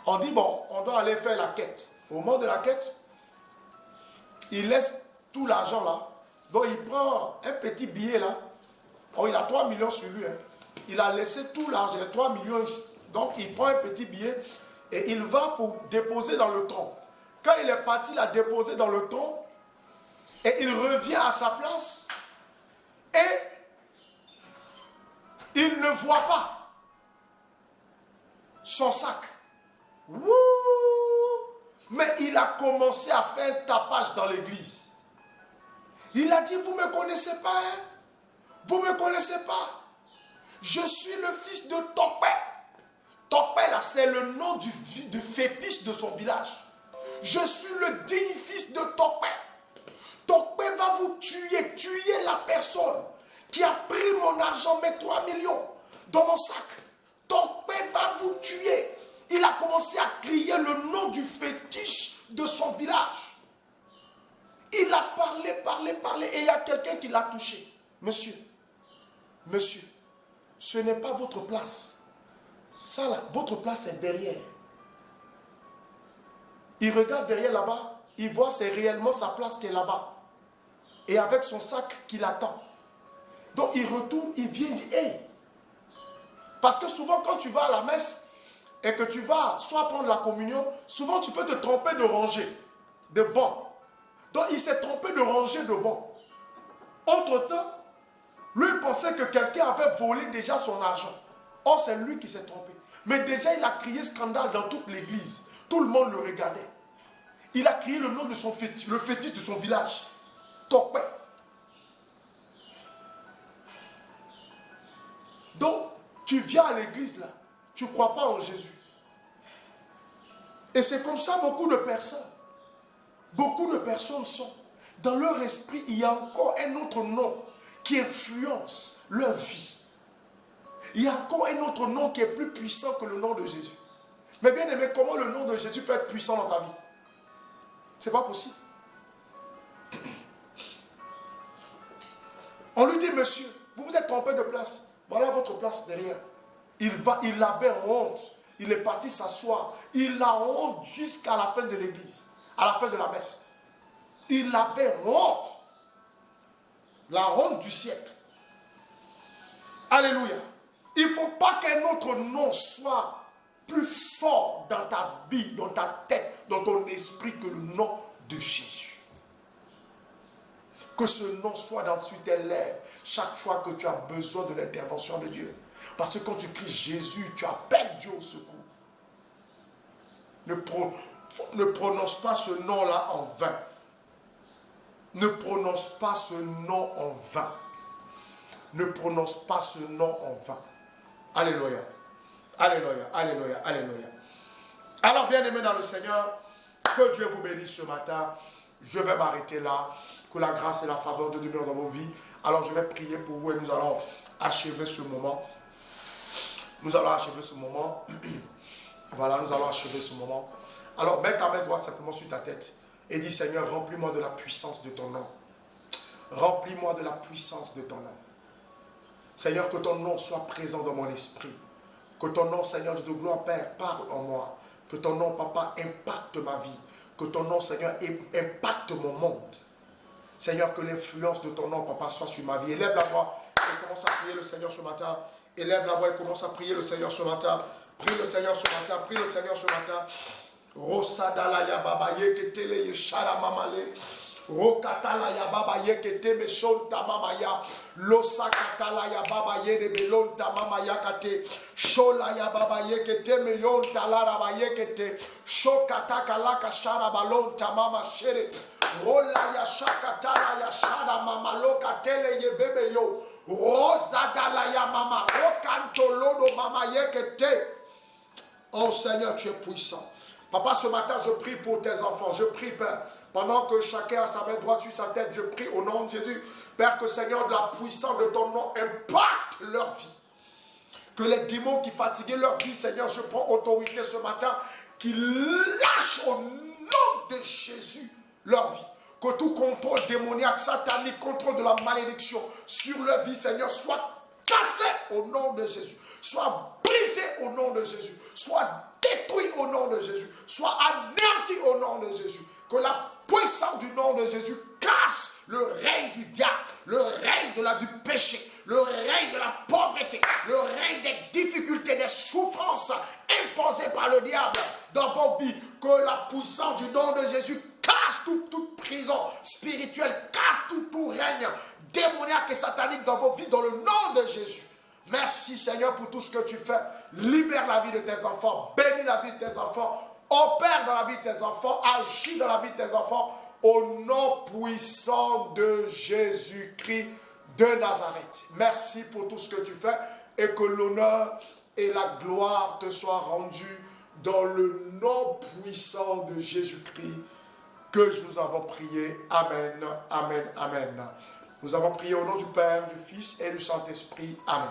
On dit, bon, on doit aller faire la quête. Au moment de la quête, il laisse tout l'argent là. Donc il prend un petit billet là. Oh, il a 3 millions sur lui. Hein. Il a laissé tout l'argent, les 3 millions ici. Donc il prend un petit billet et il va pour déposer dans le tronc. Quand il est parti la déposer dans le tronc, et il revient à sa place, et il ne voit pas son sac. Wouh! Mais il a commencé à faire un tapage dans l'église. Il a dit, vous ne me connaissez pas, hein? Vous ne me connaissez pas. Je suis le fils de Tokpe. Tokpe, là, c'est le nom du fétiche de son village. Je suis le digne fils de Tokpe. Tokpe va vous tuer, tuer la personne qui a pris mon argent, mes 3 millions dans mon sac. Tokpe va vous tuer. Il a commencé à crier le nom du fétiche de son village. Il a parlé, et il y a quelqu'un qui l'a touché. Monsieur, ce n'est pas votre place. Ça là, votre place est derrière. Il regarde derrière là-bas, il voit c'est réellement sa place qui est là-bas. Et avec son sac qui l'attend. Donc il retourne, il vient, il dit, hey. Parce que souvent quand tu vas à la messe et que tu vas soit prendre la communion, souvent tu peux te tromper de rangée, de banc. Donc il s'est trompé de rangée de banc. Entre-temps, lui il pensait que quelqu'un avait volé déjà son argent. Or c'est lui qui s'est trompé. Mais déjà il a crié scandale dans toute l'église. Tout le monde le regardait. Il a crié le nom de son fétiche, le fétiche de son village. Tokpe. Donc, tu viens à l'église là, tu ne crois pas en Jésus. Et c'est comme ça beaucoup de personnes sont. Dans leur esprit, il y a encore un autre nom qui influence leur vie. Il y a encore un autre nom qui est plus puissant que le nom de Jésus. Mais bien aimé, comment le nom de Jésus peut être puissant dans ta vie? C'est pas possible. On lui dit, monsieur, vous vous êtes trompé de place. Voilà votre place derrière. Il avait honte. Il est parti s'asseoir. Il a honte jusqu'à la fin de l'église. À la fin de la messe. Il avait honte. La honte du siècle. Alléluia. Il ne faut pas qu'un autre nom soit plus fort dans ta vie, dans ta tête, dans ton esprit que le nom de Jésus. Que ce nom soit dans tes lèvres chaque fois que tu as besoin de l'intervention de Dieu. Parce que quand tu cries Jésus, tu appelles Dieu au secours. Ne prononce pas ce nom-là en vain. Ne prononce pas ce nom en vain. Ne prononce pas ce nom en vain. Alléluia. Alléluia, alléluia, alléluia. Alors, bien-aimés dans le Seigneur, que Dieu vous bénisse ce matin. Je vais m'arrêter là. Que la grâce et la faveur de Dieu demeurent dans vos vies. Alors, je vais prier pour vous et nous allons achever ce moment. Nous allons achever ce moment. Voilà, nous allons achever ce moment. Alors, mets ta main droite simplement sur ta tête et dis, Seigneur, remplis-moi de la puissance de ton nom. Remplis-moi de la puissance de ton nom. Seigneur, que ton nom soit présent dans mon esprit. Que ton nom, Seigneur, Dieu de gloire, Père, parle en moi. Que ton nom, Papa, impacte ma vie. Que ton nom, Seigneur, impacte mon monde. Seigneur, que l'influence de ton nom, Papa, soit sur ma vie. Élève la voix et commence à prier le Seigneur ce matin. Élève la voix et commence à prier le Seigneur ce matin. Prie le Seigneur ce matin. Prie le Seigneur ce matin. Rosadala ya babaye ketele ye shara mamale. Rokatala ya baba yekete meshon tamama ya. Losa katala ya baba yede belon tamama yakate. Shola ya baba yekete meyon talara ba yekete. Shokata kalaka shara balon tamama shere. Rola ya shakatala ya shara mama lokatele ye bebe yo. Rosa dala ya mama rokantolodo mama yekete. Oh Seigneur, tu es puissant. Papa, ce matin, je prie pour tes enfants. Je prie, Père, pendant que chacun a sa main droite sur sa tête, je prie au nom de Jésus, Père, que Seigneur, de la puissance de ton nom impacte leur vie. Que les démons qui fatiguaient leur vie, Seigneur, je prends autorité ce matin, qu'ils lâchent au nom de Jésus leur vie. Que tout contrôle démoniaque, satanique, contrôle de la malédiction sur leur vie, Seigneur, soit cassé au nom de Jésus. Soit brisé au nom de Jésus. Soit détruit au nom de Jésus. Soit anéanti au nom de Jésus. Que la puissance du nom de Jésus casse le règne du diable, le règne du péché, le règne de la pauvreté, le règne des difficultés, des souffrances imposées par le diable dans vos vies. Que la puissance du nom de Jésus casse toute prison spirituelle, casse tout règne démoniaque et satanique dans vos vies, dans le nom de Jésus. Merci Seigneur pour tout ce que tu fais. Libère la vie de tes enfants, bénis la vie de tes enfants, opère dans la vie de tes enfants, agis dans la vie de tes enfants, au nom puissant de Jésus-Christ de Nazareth. Merci pour tout ce que tu fais et que l'honneur et la gloire te soient rendus dans le nom puissant de Jésus-Christ que nous avons prié. Amen, amen, amen. Nous avons prié au nom du Père, du Fils et du Saint-Esprit. Amen.